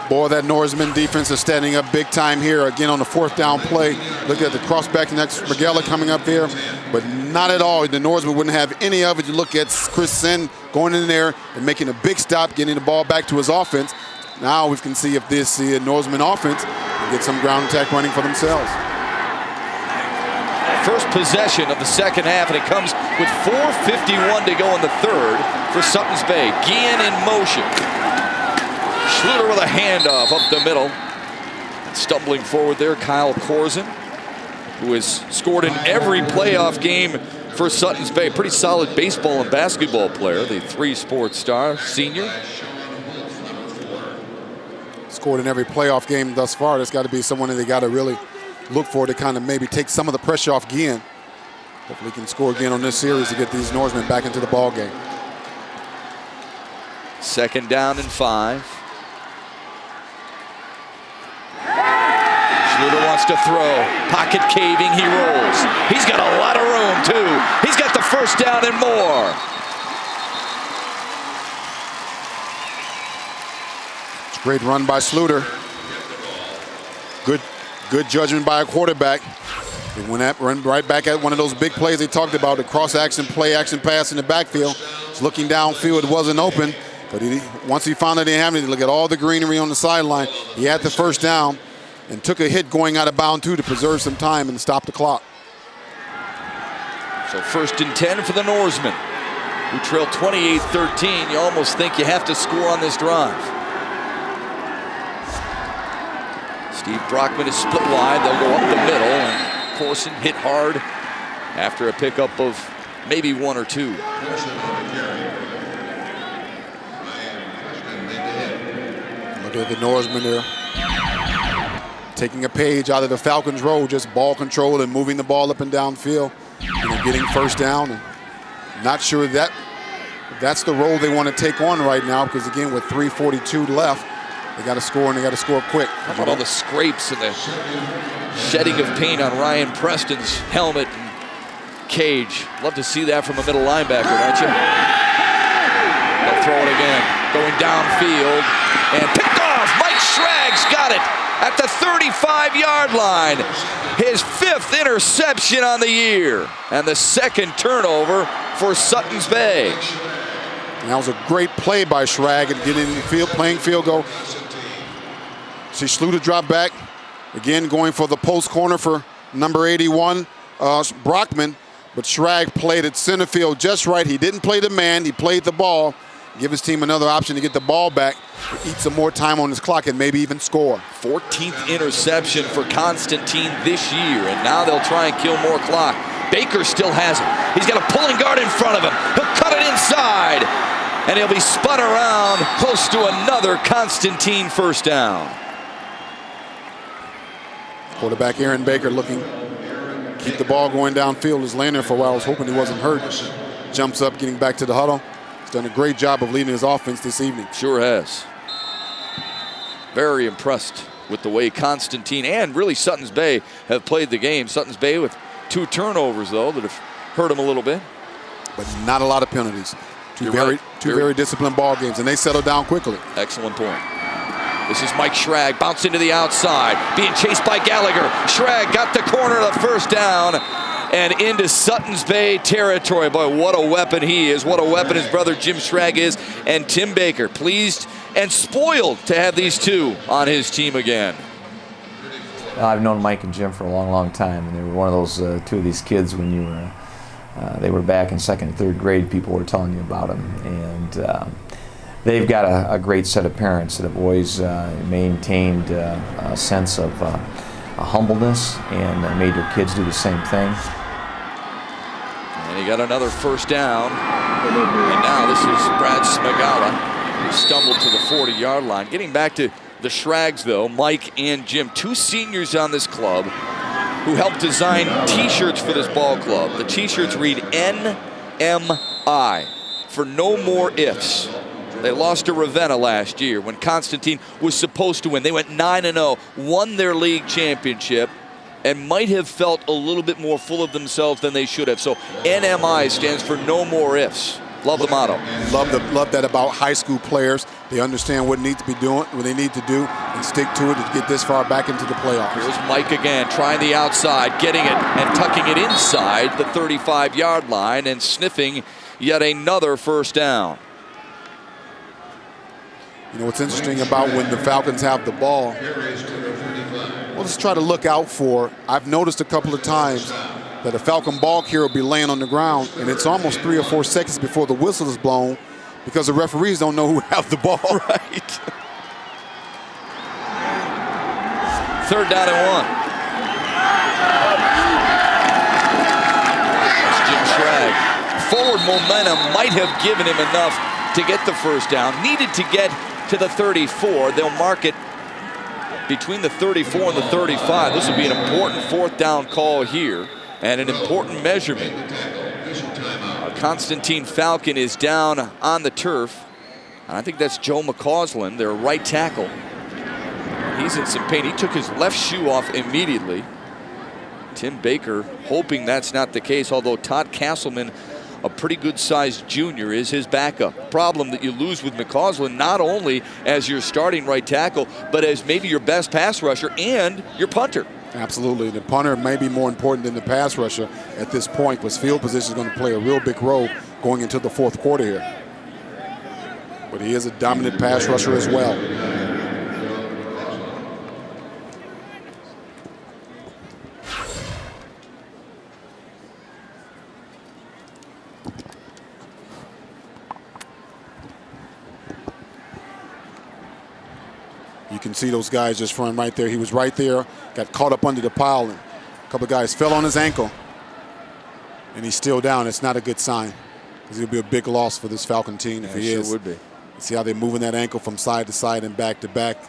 Boy, that Norseman defense is standing up big time here. Again, on the 4th down play. Look at the crossback next, Magella coming up there, but not at all. The Norseman wouldn't have any of it. You look at Chris Sen going in there and making a big stop, getting the ball back to his offense. Now we can see if this Norseman offense can get some ground attack running for themselves. First possession of the second half, and it comes with 4:51 to go in the third for Suttons Bay. Guillen in motion. Schluter with a handoff up the middle. Stumbling forward there, Kyle Korzen, who has scored in every playoff game for Suttons Bay. Pretty solid baseball and basketball player, the 3-sport star senior. Scored in every playoff game thus far. That's got to be someone that they got to really look for to kind of maybe take some of the pressure off Guillen. Hopefully he can score again on this series to get these Norsemen back into the ball game. 2nd down and 5. Schluter wants to throw. Pocket caving, he rolls. He's got a lot of room, too. He's got the first down and more. It's a great run by Schluter. Good judgment by a quarterback. They run right back at one of those big plays they talked about, the cross-action play, action pass in the backfield. He's looking downfield, it wasn't open, but once he found that he didn't have anything, look at all the greenery on the sideline. He had the first down and took a hit going out of bounds, too, to preserve some time and stop the clock. So 1st and 10 for the Norsemen, who trail 28-13. You almost think you have to score on this drive. Steve Brockman is split wide. They'll go up the middle, and Korsen hit hard after a pickup of maybe 1 or 2. Look at the Norsemen there. Taking a page out of the Falcons' role, just ball control and moving the ball up and downfield. Getting first down. And not sure that's the role they want to take on right now, because again, with 3:42 left, they got to score, and they got to score quick. How about all the scrapes and the shedding of paint on Ryan Preston's helmet and cage? Love to see that from a middle linebacker, don't you? They'll throw it again. Going downfield and picked off. Mike Schrag's got it at the 35-yard line. His 5th interception on the year, and the 2nd turnover for Suttons Bay. And that was a great play by Schrag and getting in the field, playing field goal. See Schluter drop back. Again, going for the post corner for number 81, Brockman. But Schrag played at center field just right. He didn't play the man, he played the ball. Give his team another option to get the ball back, eat some more time on his clock, and maybe even score. 14th interception for Constantine this year, and now they'll try and kill more clock. Baker still has it. He's got a pulling guard in front of him. He'll cut it inside, and he'll be spun around close to another Constantine first down. Quarterback Aaron Baker looking, keep the ball going downfield. Is laying there for a while. I was hoping he wasn't hurt. Jumps up, getting back to the huddle. He's done a great job of leading his offense this evening. Sure has. Very impressed with the way Constantine and really Suttons Bay have played the game. Suttons Bay with 2 turnovers, though, that have hurt him a little bit. But not a lot of penalties. Two very disciplined ball games, and they settle down quickly. Excellent point. This is Mike Schrag, bounce into the outside, being chased by Gallagher. Schrag got the corner of the first down and into Suttons Bay territory. Boy, what a weapon he is. What a weapon his brother Jim Schrag is. And Tim Baker, pleased and spoiled to have these two on his team again. I've known Mike and Jim for a long, long time, and they were one of those 2 of these kids when you were, they were back in 2nd and 3rd grade, people were telling you about them. And they've got a great set of parents that have always maintained a sense of humbleness and made their kids do the same thing. And he got another first down. And now this is Brad Smagala, who stumbled to the 40-yard line. Getting back to the Schrags, though, Mike and Jim, 2 seniors on this club. who helped design T-shirts for this ball club. The T-shirts read NMI, for no more ifs. They lost to Ravenna last year when Constantine was supposed to win. They went 9-0, won their league championship, and might have felt a little bit more full of themselves than they should have. So NMI stands for no more ifs. Love the motto. Love that about high school players. They understand what needs to be doing, what they need to do, and stick to it to get this far back into the playoffs. Here's Mike again, trying the outside, getting it and tucking it inside the 35-yard line and sniffing yet another first down. You know what's interesting about when the Falcons have the ball, we'll just try to look out for, I've noticed a couple of times that a Falcon ball carrier will be laying on the ground, and it's almost 3 or 4 seconds before the whistle is blown because the referees don't know who have the ball. Right. Third down and 1. That's Jim Schrag. Forward momentum might have given him enough to get the first down. Needed to get to the 34. They'll mark it between the 34 and the 35. This will be an important fourth down call here and an important measurement. Constantine Falcon is down on the turf. And I think that's Joe McCausland, their right tackle. He's in some pain. He took his left shoe off immediately. Tim Baker hoping that's not the case, although Todd Castleman, a pretty good-sized junior, is his backup. Problem that you lose with McCausland, not only as your starting right tackle, but as maybe your best pass rusher and your punter. Absolutely. The punter may be more important than the pass rusher at this point, because field position is going to play a real big role going into the fourth quarter here. But he is a dominant pass rusher as well. You can see those guys just run right there. He was right there, got caught up under the pile, and a couple of guys fell on his ankle, and he's still down. It's not a good sign, because it'll be a big loss for this Falcon team if he is. Sure would be. See how they're moving that ankle from side to side and back to back.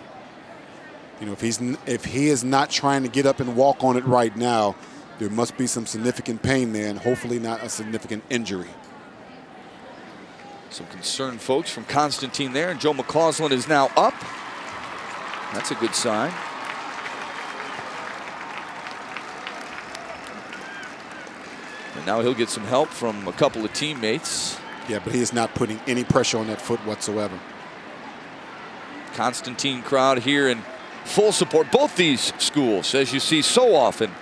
You know, if he is not trying to get up and walk on it right now, there must be some significant pain there, and hopefully not a significant injury. Some concerned folks from Constantine there, and Joe McCausland is now up. That's a good sign. And now he'll get some help from a couple of teammates. Yeah, but he is not putting any pressure on that foot whatsoever. Constantine crowd here in full support. Both these schools, as you see so often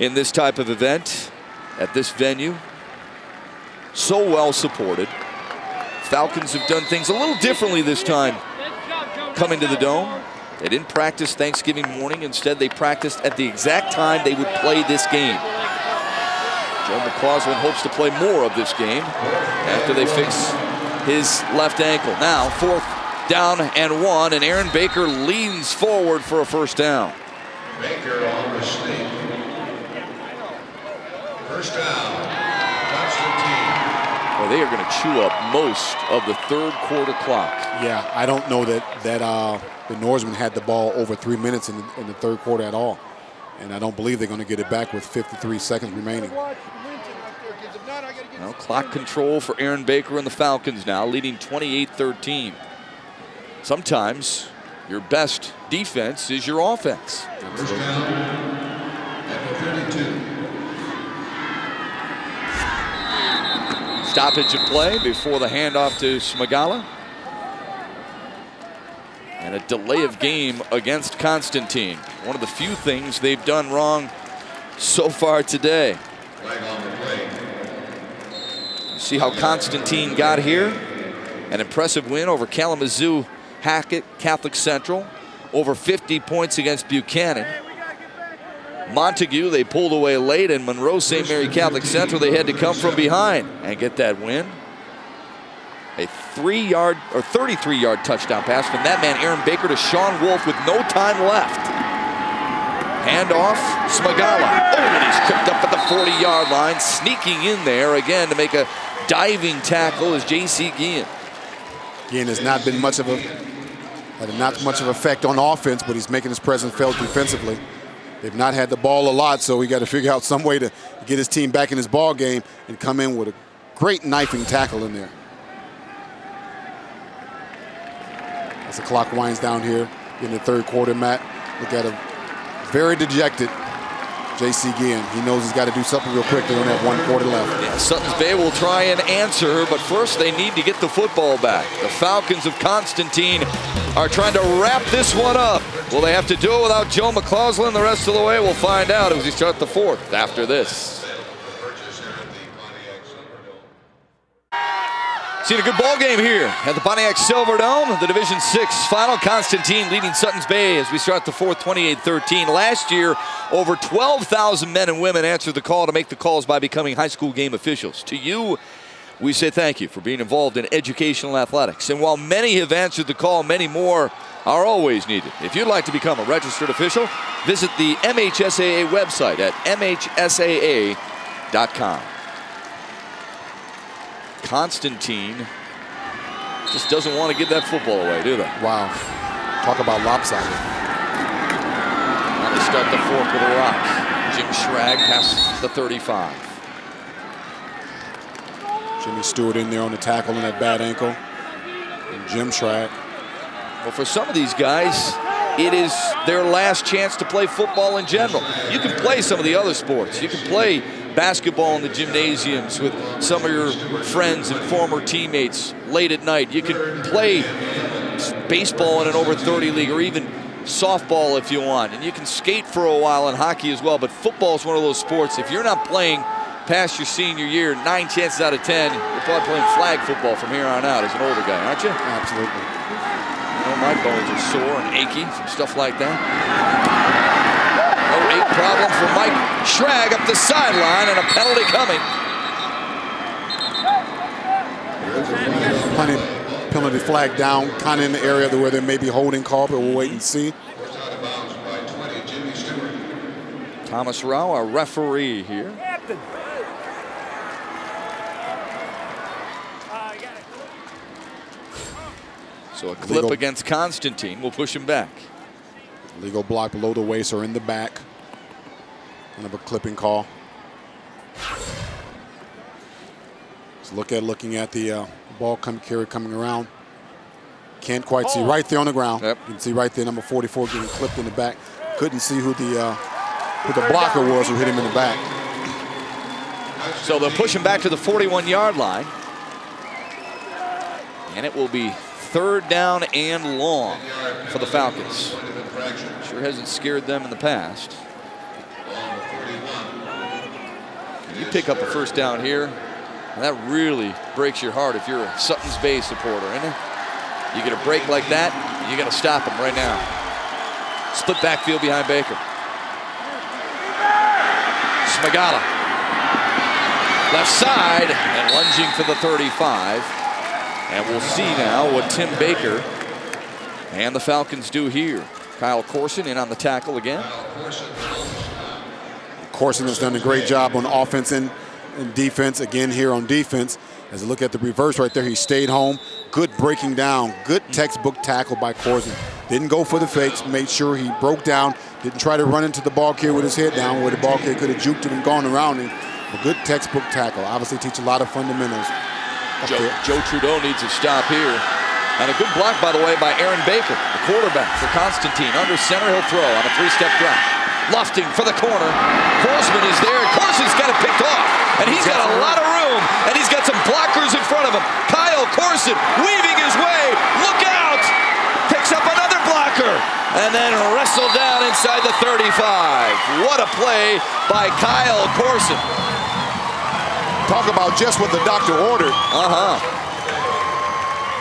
in this type of event at this venue, so well supported. Falcons have done things a little differently this time coming to the Dome. They didn't practice Thanksgiving morning. Instead, they practiced at the exact time they would play this game. Joe McCausland hopes to play more of this game after they fix his left ankle. Now, fourth down and 1, and Aaron Baker leans forward for a first down. Baker on the sneak. First down, Constantine. Well, they are going to chew up most of the third quarter clock. Yeah, I don't know that the Norsemen had the ball over 3 minutes in the third quarter at all. And I don't believe they're going to get it back with 53 seconds remaining. Well, clock control for Aaron Baker and the Falcons now, leading 28-13. Sometimes your best defense is your offense. First down at the 32. Stoppage of play before the handoff to Smagala. And a delay of game against Constantine. One of the few things they've done wrong so far today. Flag on the play. See how Constantine got here. An impressive win over Kalamazoo Hackett Catholic Central. Over 50 points against Buchanan. Montague, they pulled away late, and Monroe St. Mary Catholic Central, they had to come from behind and get that win. A 33-yard touchdown pass from that man, Aaron Baker, to Sean Wolf with no time left. Handoff, Smagala. Oh, and he's tripped up at the 40-yard line, sneaking in there again to make a diving tackle is J.C. Guillen. Guillen has not been had not much of effect on offense, but he's making his presence felt defensively. They've not had the ball a lot, so we got to figure out some way to get his team back in his ball game and come in with a great knifing tackle in there. As the clock winds down here in the third quarter, Matt, look at him. Very dejected, J.C. Ginn. He knows he's got to do something real quick. They only have 1 quarter left. Yeah, Suttons Bay will try and answer, but first they need to get the football back. The Falcons of Constantine are trying to wrap this one up. Will they have to do it without Joe McCausland the rest of the way? We'll find out as we start the fourth after this. Seen a good ball game here at the Pontiac Silverdome, the Division VI final. Constantine leading Suttons Bay as we start the fourth, 28-13. Last year, over 12,000 men and women answered the call to make the calls by becoming high school game officials. To you, we say thank you for being involved in educational athletics. And while many have answered the call, many more are always needed. If you'd like to become a registered official, visit the MHSAA website at mhsaa.com. Constantine just doesn't want to give that football away, do they? Wow. Talk about lopsided. Now they start the fourth with a rock. Jim Schrag past the 35. Jimmy Stewart in there on the tackle in that bad ankle. And Jim Schrag. Well, for some of these guys, it is their last chance to play football in general. You can play some of the other sports. You can play basketball in the gymnasiums with some of your friends and former teammates late at night. You can play baseball in an over 30 league or even softball if you want. And you can skate for a while in hockey as well. But football is one of those sports. If you're not playing past your senior year, 9 chances out of 10, you're probably playing flag football from here on out as an older guy, aren't you? Absolutely. You know, my bones are sore and achy from stuff like that. No ache problem for Mike Schrag up the sideline, and a penalty coming. Plenty penalty flag down, kind of in the area where there may be holding call, but we'll wait and see. Thomas Rao, our referee here. So a clip against Constantine will push him back. Legal block below the waist or in the back. Kind of a clipping call. Just looking at the ball carry coming around. Can't quite see right there on the ground. Yep. You can see right there, number 44 getting clipped in the back. Couldn't see who the blocker was who hit him in the back. So they'll push him back to the 41-yard line. And it will be third down and long for the Falcons. Sure hasn't scared them in the past. You pick up a first down here, and that really breaks your heart if you're a Suttons Bay supporter, isn't it? You get a break like that, you got to stop him right now. Split backfield behind Baker. Smagala. Left side, and lunging for the 35. And we'll see now what Tim Baker and the Falcons do here. Kyle Corson in on the tackle again. Corson has done a great job on offense and defense. Again here on defense. As you look at the reverse right there, he stayed home. Good breaking down. Good textbook tackle by Corson. Didn't go for the fakes. Made sure he broke down. Didn't try to run into the ball carrier with his head down where the ball carrier could have juked it and gone around him. A good textbook tackle. Obviously teach a lot of fundamentals. Joe Trudeau needs a stop here. And a good block, by the way, by Aaron Baker, the quarterback for Constantine. Under center, he'll throw on a 3-step drop. Lofting for the corner. Korsman is there. Korsman's got it picked off. And he's got a lot of room. And he's got some blockers in front of him. Kyle Corson weaving his way. Look out! Picks up another blocker. And then wrestled down inside the 35. What a play by Kyle Corson. Talk about just what the doctor ordered.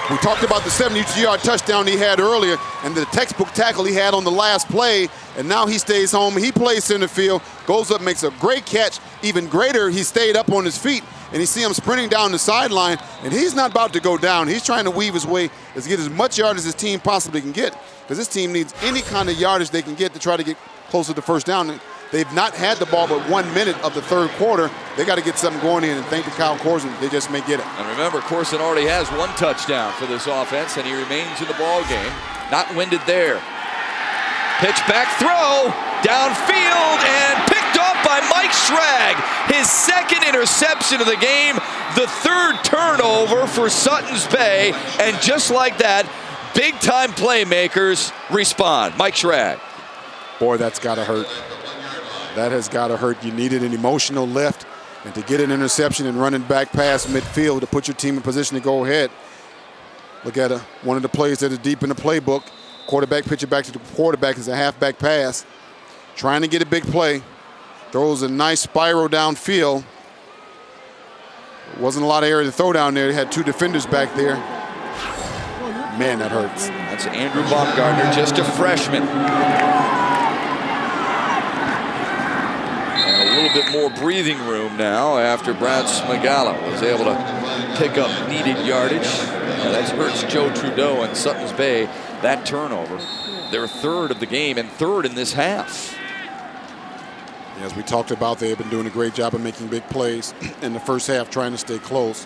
We talked about the 72-yard touchdown he had earlier and the textbook tackle he had on the last play, and now he stays home. He plays center field, goes up, makes a great catch. Even greater, he stayed up on his feet, and you see him sprinting down the sideline, and he's not about to go down. He's trying to weave his way to get as much yardage as his team possibly can get, because this team needs any kind of yardage they can get to try to get closer to first down. They've not had the ball but 1 minute of the third quarter. They got to get something going in, and thank to Kyle Corson, they just may get it. And remember, Corson already has 1 touchdown for this offense, and he remains in the ball game. Not winded there. Pitch back throw. downfield and picked off by Mike Schrag. His second interception of the game, the third turnover for Suttons Bay, and just like that, big-time playmakers respond. Mike Schrag. Boy, that's got to hurt. That has got to hurt. You needed an emotional lift, and to get an interception and running back past midfield to put your team in position to go ahead. Look at one of the plays that is deep in the playbook. Quarterback pitch it back to the quarterback as a halfback pass. Trying to get a big play. Throws a nice spiral downfield. Wasn't a lot of area to throw down there. They had two defenders back there. Man, that hurts. That's Andrew Baumgartner, just a freshman. And a little bit more breathing room now after Brad Smagala was able to pick up needed yardage. That hurts Joe Trudeau and Suttons Bay. That turnover, their third of the game and third in this half. As we talked about, they have been doing a great job of making big plays in the first half, trying to stay close.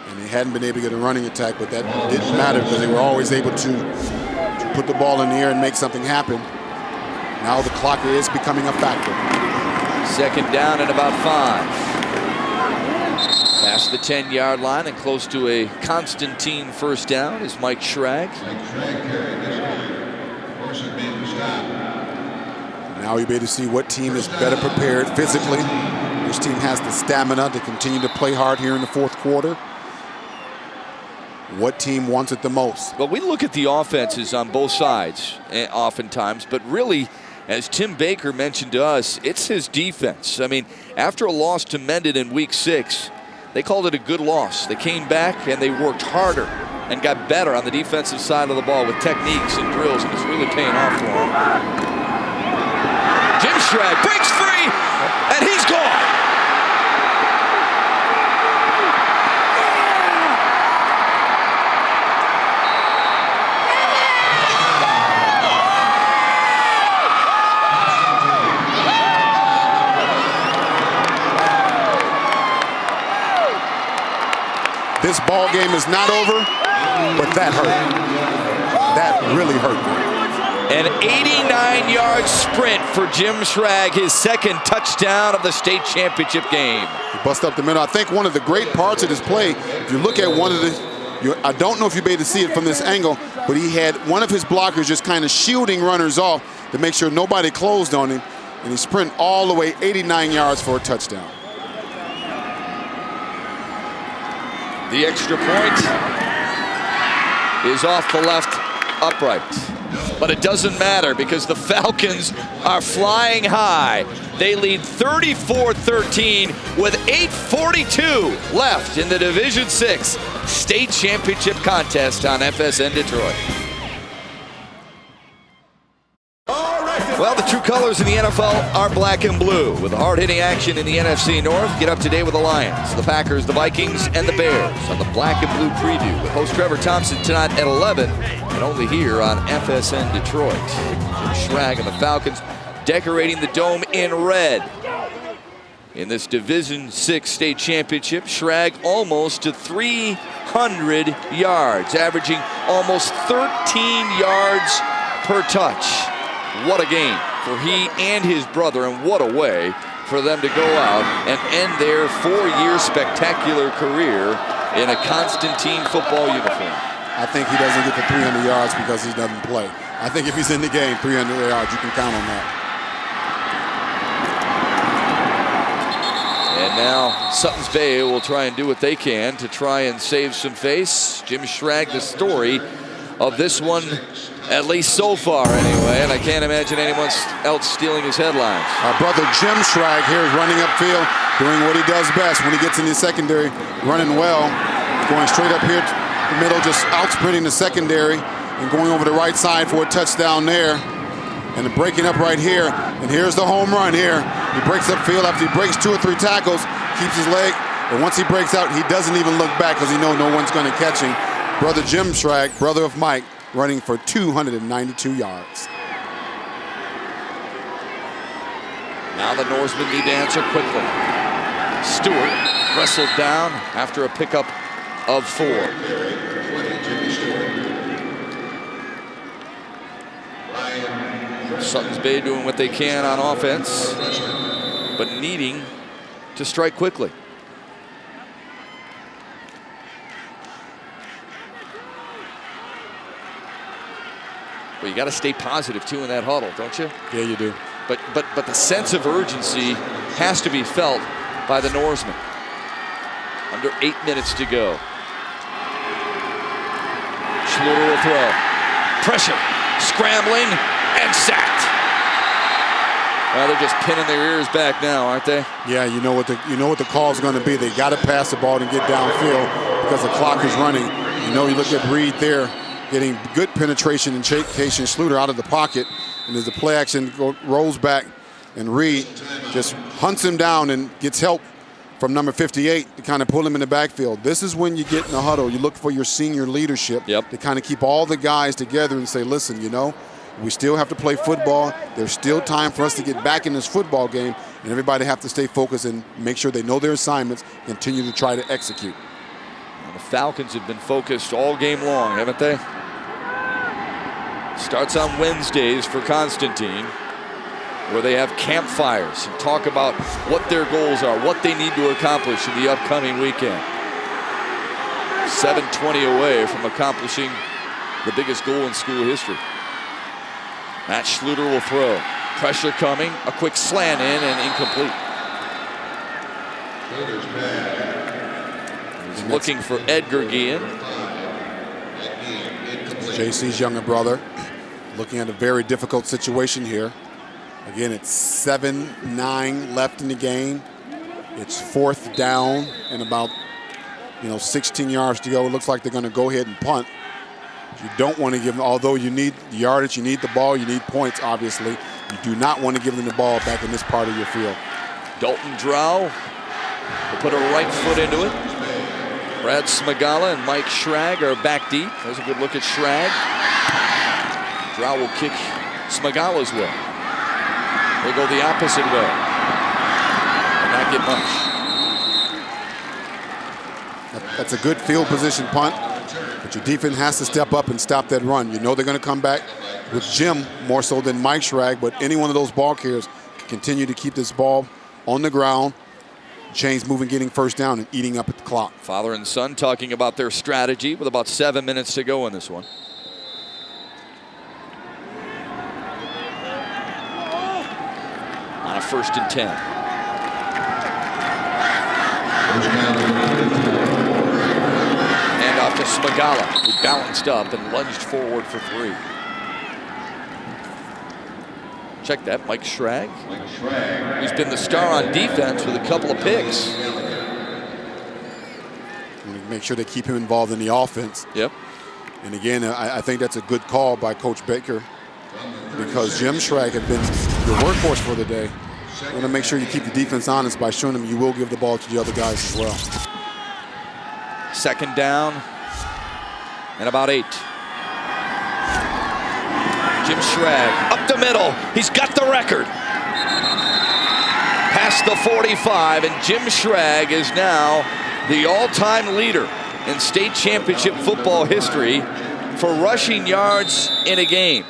And they hadn't been able to get a running attack, but that didn't matter because they were always able to put the ball in the air and make something happen. Now the clock is becoming a factor. Second down and about 5. Past the 10-yard line and close to a Constantine first down is Mike Schrag. Now you'll be able to see what team is better prepared physically. Which team has the stamina to continue to play hard here in the fourth quarter. What team wants it the most? But we look at the offenses on both sides oftentimes, but really, as Tim Baker mentioned to us, it's his defense. I mean, after a loss to Mendon in week 6, they called it a good loss. They came back and they worked harder and got better on the defensive side of the ball with techniques and drills, and it's really paying off for them. Jim Schrag breaks free, and he's gone. This ball game is not over, but that hurt. That really hurt. An 89-yard sprint for Jim Schrag, his second touchdown of the state championship game. He bust up the middle. I think one of the great parts of this play, if you look at one of the, I don't know if you'll be able to see it from this angle, but he had one of his blockers just kind of shielding runners off to make sure nobody closed on him, and he sprinted all the way 89 yards for a touchdown. The extra point is off the left upright. But it doesn't matter because the Falcons are flying high. They lead 34-13 with 8:42 left in the Division VI state championship contest on FSN Detroit. Well, the true colors in the NFL are black and blue. With hard-hitting action in the NFC North, get up to date with the Lions, the Packers, the Vikings, and the Bears on the Black and Blue Preview with host Trevor Thompson tonight at 11, and only here on FSN Detroit. Jim Schrag and the Falcons decorating the dome in red. In this Division VI state championship, Schrag almost to 300 yards, averaging almost 13 yards per touch. What a game for he and his brother, and what a way for them to go out and end their 4-year spectacular career in a Constantine football uniform. I think he doesn't get the 300 yards because he doesn't play. I think if he's in the game, 300 yards, you can count on that. And now Suttons Bay will try and do what they can to try and save some face. Jim Schrag, the story of this one, at least so far anyway, and I can't imagine anyone else stealing his headlines. Our brother Jim Schrag here is running upfield, doing what he does best when he gets in the secondary, running well, going straight up here the middle, just out-sprinting the secondary and going over the right side for a touchdown there. And breaking up right here, and here's the home run here. He breaks upfield after he breaks 2 or 3 tackles, keeps his leg, and once he breaks out, he doesn't even look back because he knows no one's going to catch him. Brother Jim Schrag, brother of Mike, running for 292 yards. Now the Norsemen need to answer quickly. Stewart wrestled down after a pickup of 4. Suttons Bay doing what they can on offense, but needing to strike quickly. Well, you got to stay positive too in that huddle, don't you? Yeah, you do. But the sense of urgency has to be felt by the Norsemen. Under 8 minutes to go. Schluter will throw. Pressure, scrambling, and sacked. Well, they're just pinning their ears back now, aren't they? Yeah, you know what the call is going to be. They got to pass the ball and get downfield because the clock is running. You know, you look at Reed there, getting good penetration and chasing Schluter out of the pocket, and as the play action rolls back, and Reed just hunts him down and gets help from number 58 to kind of pull him in the backfield. This is when you get in the huddle. You look for your senior leadership to kind of keep all the guys together and say, listen, you know, we still have to play football. There's still time for us to get back in this football game, and everybody have to stay focused and make sure they know their assignments, continue to try to execute. Well, the Falcons have been focused all game long, haven't they? Starts on Wednesdays for Constantine, where they have campfires and talk about what their goals are, what they need to accomplish in the upcoming weekend. 7:20 away from accomplishing the biggest goal in school history. Matt Schluter will throw. Pressure coming, a quick slant in and incomplete. He's looking for Edgar Guillen. JC's younger brother, looking at a very difficult situation here. Again, it's 7-9 left in the game. It's 4th down and about 16 yards to go. It looks like they're going to go ahead and punt. You don't want to give them, although you need yardage, you need the ball, you need points, obviously. You do not want to give them the ball back in this part of your field. Dalton Drow will put a right foot into it. Brad Smagala and Mike Schrag are back deep. There's a good look at Schrag. Drow will kick Smagala's way. They go the opposite way and not get much. That's a good field position punt, but your defense has to step up and stop that run. You know they're going to come back with Jim more so than Mike Schrag, but any one of those ball carriers can continue to keep this ball on the ground, chains moving, getting first down, and eating up at the clock. Father and son talking about their strategy with about 7 minutes to go in this one. On a 1st and 10. And off to Smagala, who balanced up and lunged forward for 3. Check that, Mike Schrag, who's been the star on defense with a couple of picks. Make sure they keep him involved in the offense. Yep. And again, I think that's a good call by Coach Baker, because Jim Schrag had been your workhorse for the day. You want to make sure you keep the defense honest by showing them you will give the ball to the other guys as well. 2nd down and about 8. Jim Schrag up the middle. He's got the record. Past the 45, and Jim Schrag is now the all-time leader in state championship football history for rushing yards in a game.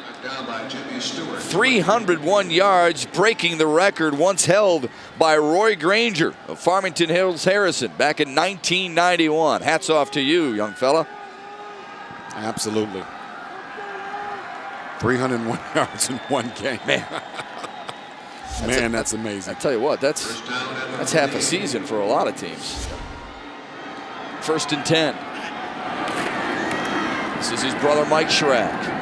301 yards, breaking the record once held by Roy Granger of Farmington Hills Harrison back in 1991. Hats off to you, young fella. Absolutely. 301 yards in one game. Man, that's amazing. I tell you what, that's half a season for a lot of teams. 1st and 10. This is his brother Mike Schrag,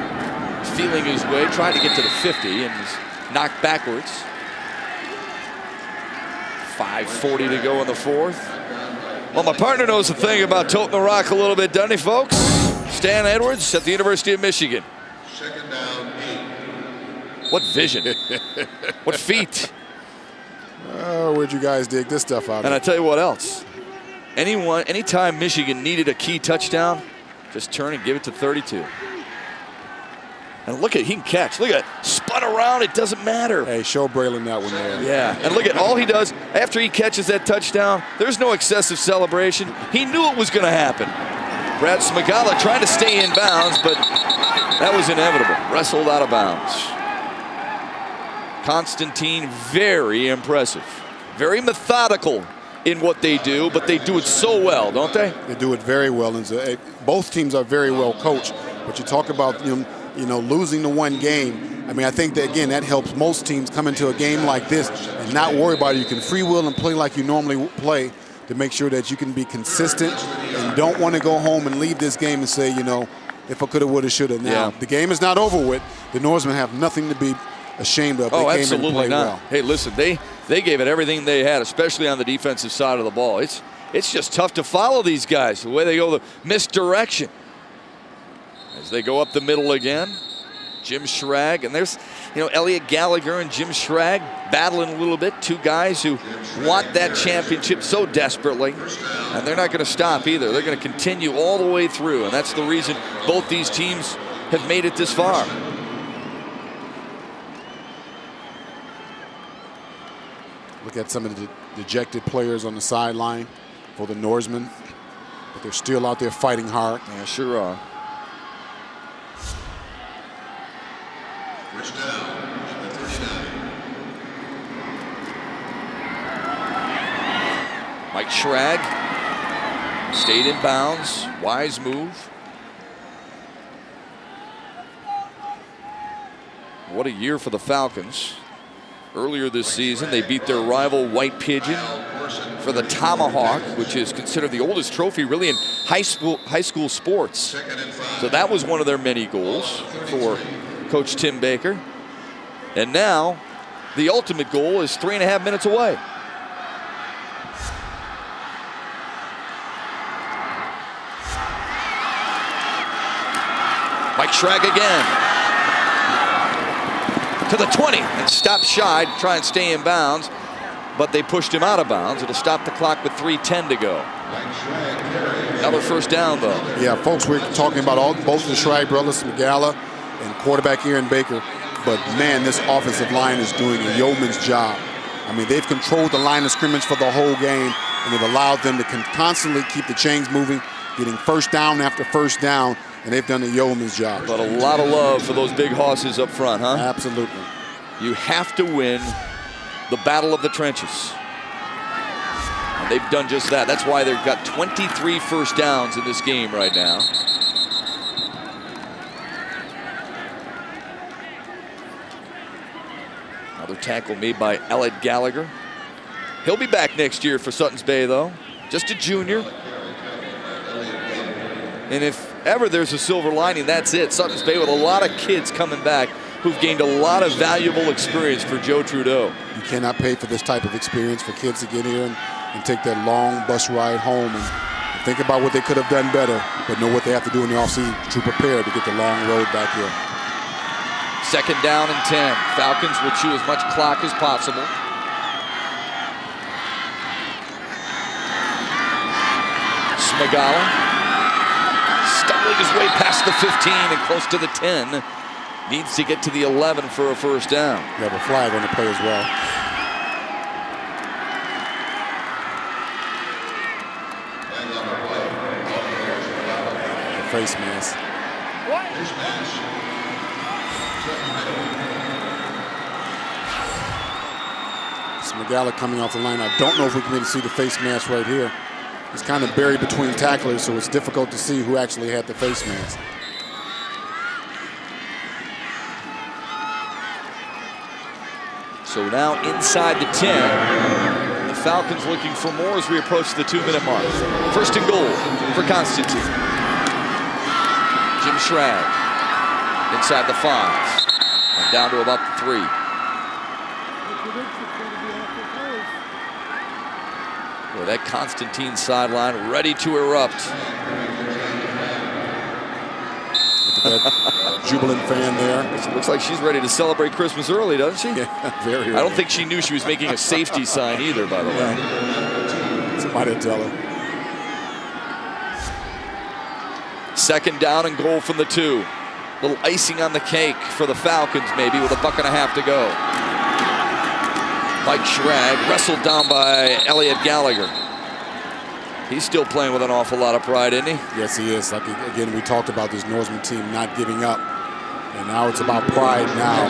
feeling his way, trying to get to the 50, and is knocked backwards. 5:40 to go in the 4th. Well, my partner knows the thing about toting the rock a little bit, doesn't he, folks? Stan Edwards at the University of Michigan. 2nd down, 8. What vision. What feet. Where'd you guys dig this stuff out of? And I tell you what else. Anytime Michigan needed a key touchdown, just turn and give it to 32. And look at, he can catch. Look at it. Spun around, it doesn't matter. Hey, show Braylon that one there. Yeah, and look at all he does after he catches that touchdown. There's no excessive celebration. He knew it was going to happen. Brad Smagala trying to stay in bounds, but that was inevitable. Wrestled out of bounds. Constantine, very impressive. Very methodical in what they do, but they do it so well, don't they? They do it very well. And both teams are very well coached. But you talk about losing the one game. I mean, I think that, again, that helps most teams come into a game like this and not worry about it. You can freewheel and play like you normally play to make sure that you can be consistent and don't want to go home and leave this game and say, if I could have, would have, should have. Now, the game is not over with. The Norsemen have nothing to be ashamed of. They came absolutely and played not. well. Hey, listen, they gave it everything they had, especially on the defensive side of the ball. It's just tough to follow these guys, the way they go the misdirection. As they go up the middle again, Jim Schrag, and there's Elliot Gallagher and Jim Schrag battling a little bit. Two guys who want that championship so desperately, and they're not going to stop either. They're going to continue all the way through, and that's the reason both these teams have made it this far. Look at some of the dejected players on the sideline for the Norsemen, but they're still out there fighting hard. Yeah, sure are. First down, number 39. Mike Schrag stayed in bounds. Wise move. What a year for the Falcons. Earlier this season, they beat their rival White Pigeon for the Tomahawk, which is considered the oldest trophy really in high school sports. So that was one of their many goals for Coach Tim Baker. And now the ultimate goal is 3.5 minutes away. Mike Schrag again. To the 20 and stopped shy to try and stay in bounds, but they pushed him out of bounds. It'll stop the clock with 3:10 to go. Another first down, though. Yeah, folks, we're talking about both the Schrag brothers, Magala and quarterback Aaron Baker, but man, this offensive line is doing a yeoman's job. I mean, they've controlled the line of scrimmage for the whole game, and they've allowed them to constantly keep the chains moving, getting first down after first down, and they've done a yeoman's job. But a lot of love for those big horses up front, huh? Absolutely. You have to win the battle of the trenches. And they've done just that. That's why they've got 23 first downs in this game right now. Another tackle made by Elliot Gallagher. He'll be back next year for Suttons Bay, though. Just a junior. And if ever there's a silver lining, that's it. Suttons Bay with a lot of kids coming back who've gained a lot of valuable experience for Joe Trudeau. You cannot pay for this type of experience for kids to get here and take that long bus ride home and think about what they could have done better, but know what they have to do in the offseason to prepare to get the long road back here. Second down and 10. Falcons will chew as much clock as possible. Smagala stumbling his way past the 15 and close to the 10. Needs to get to the 11 for a first down. You have a flag on the play as well. The face mask. Smagala coming off the line. I don't know if we can really see the face mask right here. It's kind of buried between tacklers, so it's difficult to see who actually had the face mask. So now inside the 10. The Falcons looking for more as we approach the 2-minute mark. First and goal for Constantine. Jim Schrag inside the 5. And down to about the 3. Boy, that Constantine sideline ready to erupt. Look at that jubilant fan there. It looks like she's ready to celebrate Christmas early, doesn't she? Yeah, very early. I don't think she knew she was making a safety sign either, by the way. Somebody tell her. Second down and goal from the 2. Little icing on the cake for the Falcons, maybe, with 1.5 bucks to go. Mike Schrag wrestled down by Elliot Gallagher. He's still playing with an awful lot of pride, isn't he? Yes, he is. Like, again, we talked about this Norseman team not giving up. And now it's about pride now.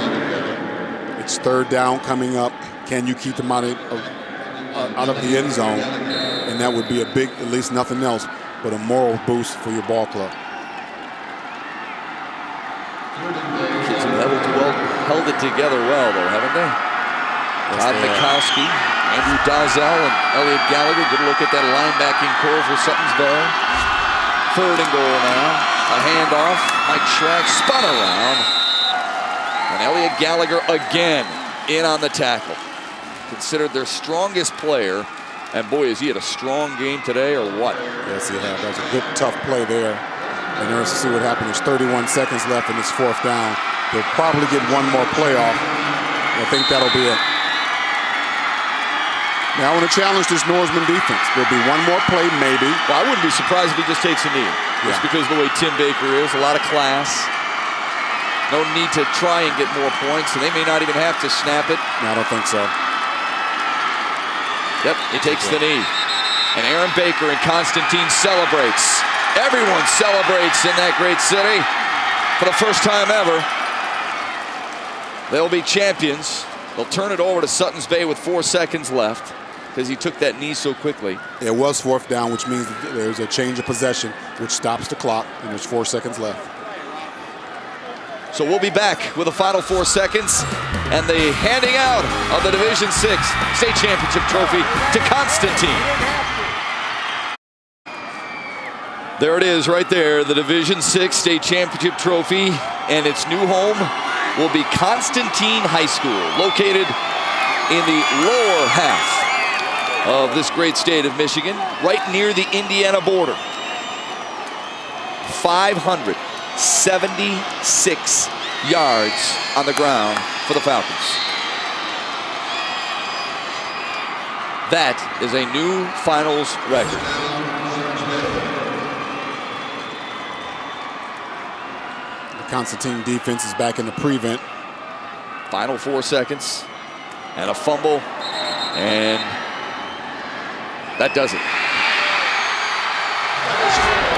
It's third down coming up. Can you keep them out of the end zone? And that would be a big, at least nothing else, but a moral boost for your ball club. Kids have held it together well, though, haven't they? Todd Mikowski, Andrew Dozell, and Elliot Gallagher. Good look at that linebacking core for Suttons Bay. Third and goal now. A handoff. Mike Schrack spun around. And Elliot Gallagher again in on the tackle. Considered their strongest player. And boy, has he had a strong game today or what? Yes, he had. That was a good, tough play there. And there's to see what happened. There's 31 seconds left and it's fourth down. They'll probably get one more play off. I think that'll be it. Now I want to challenge this Norseman defense. There'll be one more play, maybe. Well, I wouldn't be surprised if he just takes a knee. Just because of the way Tim Baker is. A lot of class. No need to try and get more points, and they may not even have to snap it. No, I don't think so. Yep, he takes the knee. And Aaron Baker and Constantine celebrates. Everyone celebrates in that great city for the first time ever. They'll be champions. They'll turn it over to Suttons Bay with 4 seconds left because he took that knee so quickly. It was fourth down, which means that there's a change of possession, which stops the clock, and there's 4 seconds left. So we'll be back with the final 4 seconds and the handing out of the Division VI State Championship Trophy to Constantine. There it is right there, the Division VI State Championship Trophy, and its new home will be Constantine High School, located in the lower half of this great state of Michigan, right near the Indiana border. 576 yards on the ground for the Falcons. That is a new finals record. The Constantine defense is back in the prevent. Final 4 seconds and a fumble, and that does it.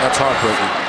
That's heartbreaking.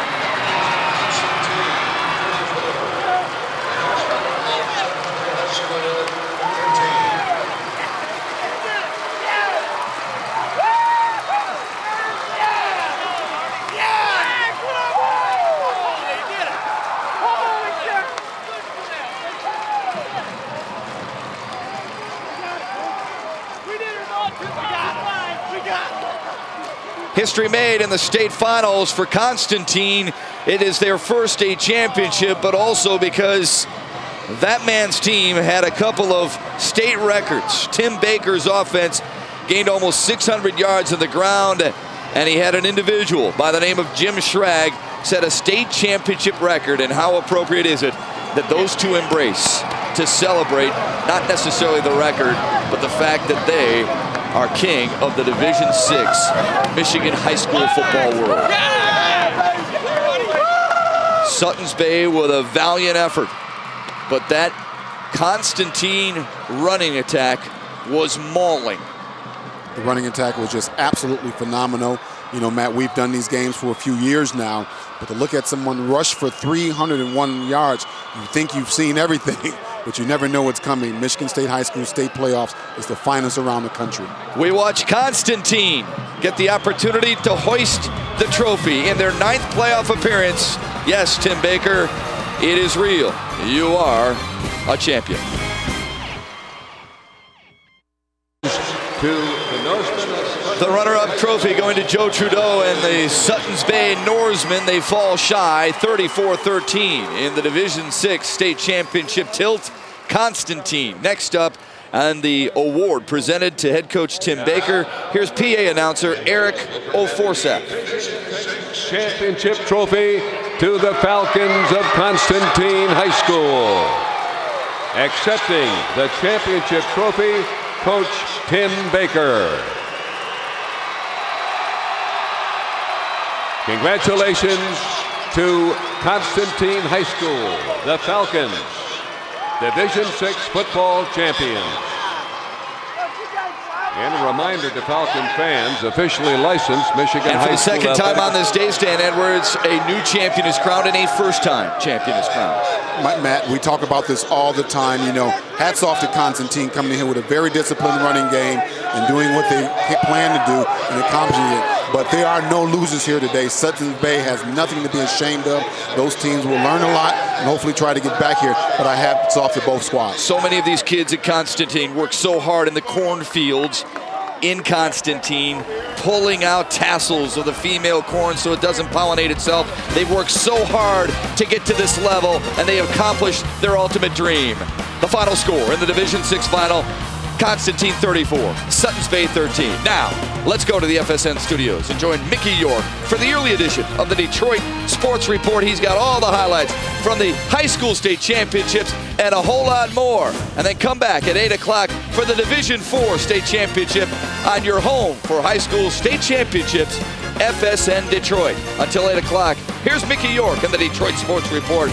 History made in the state finals for Constantine. It is their first state championship, but also because that man's team had a couple of state records. Tim Baker's offense gained almost 600 yards on the ground, and he had an individual by the name of Jim Schrag set a state championship record. And how appropriate is it that those two embrace to celebrate not necessarily the record, but the fact that they are king of the Division VI Michigan high school football world. Suttons Bay with a valiant effort, but that Constantine running attack was mauling. The running attack was just absolutely phenomenal. You know, Matt, we've done these games for a few years now, but to look at someone rush for 301 yards, you think you've seen everything, but you never know what's coming. Michigan State High School state playoffs is the finest around the country. We watch Constantine get the opportunity to hoist the trophy in their 9th playoff appearance. Yes, Tim Baker, it is real. You are a champion. The runner-up trophy going to Joe Trudeau and the Suttons Bay Norsemen. They fall shy, 34-13 in the Division VI State Championship tilt. Constantine next up, and the award presented to head coach Tim Baker. Here's PA announcer Eric O'Forsath. Championship trophy to the Falcons of Constantine High School. Accepting the championship trophy, Coach Tim Baker. Congratulations to Constantine High School, the Falcons, Division VI football champions. And a reminder to Falcon fans, officially licensed Michigan And for High the School second time athletic- on this day, Stan Edwards, a new champion is crowned and a first-time champion is crowned. Matt, we talk about this all the time. You know, hats off to Constantine coming in here with a very disciplined running game and doing what they plan to do and accomplishing it. But there are no losers here today. Suttons Bay has nothing to be ashamed of. Those teams will learn a lot and hopefully try to get back here. But I hats off to both squads. So many of these kids at Constantine work so hard in the cornfields in Constantine, pulling out tassels of the female corn so it doesn't pollinate itself. They've worked so hard to get to this level, and they have accomplished their ultimate dream. The final score in the Division VI final, Constantine 34, Suttons Bay 13. Now, let's go to the FSN studios and join Mickey York for the early edition of the Detroit Sports Report. He's got all the highlights from the high school state championships and a whole lot more. And then come back at 8 o'clock for the Division IV state championship on your home for high school state championships, FSN Detroit. Until 8 o'clock, here's Mickey York and the Detroit Sports Report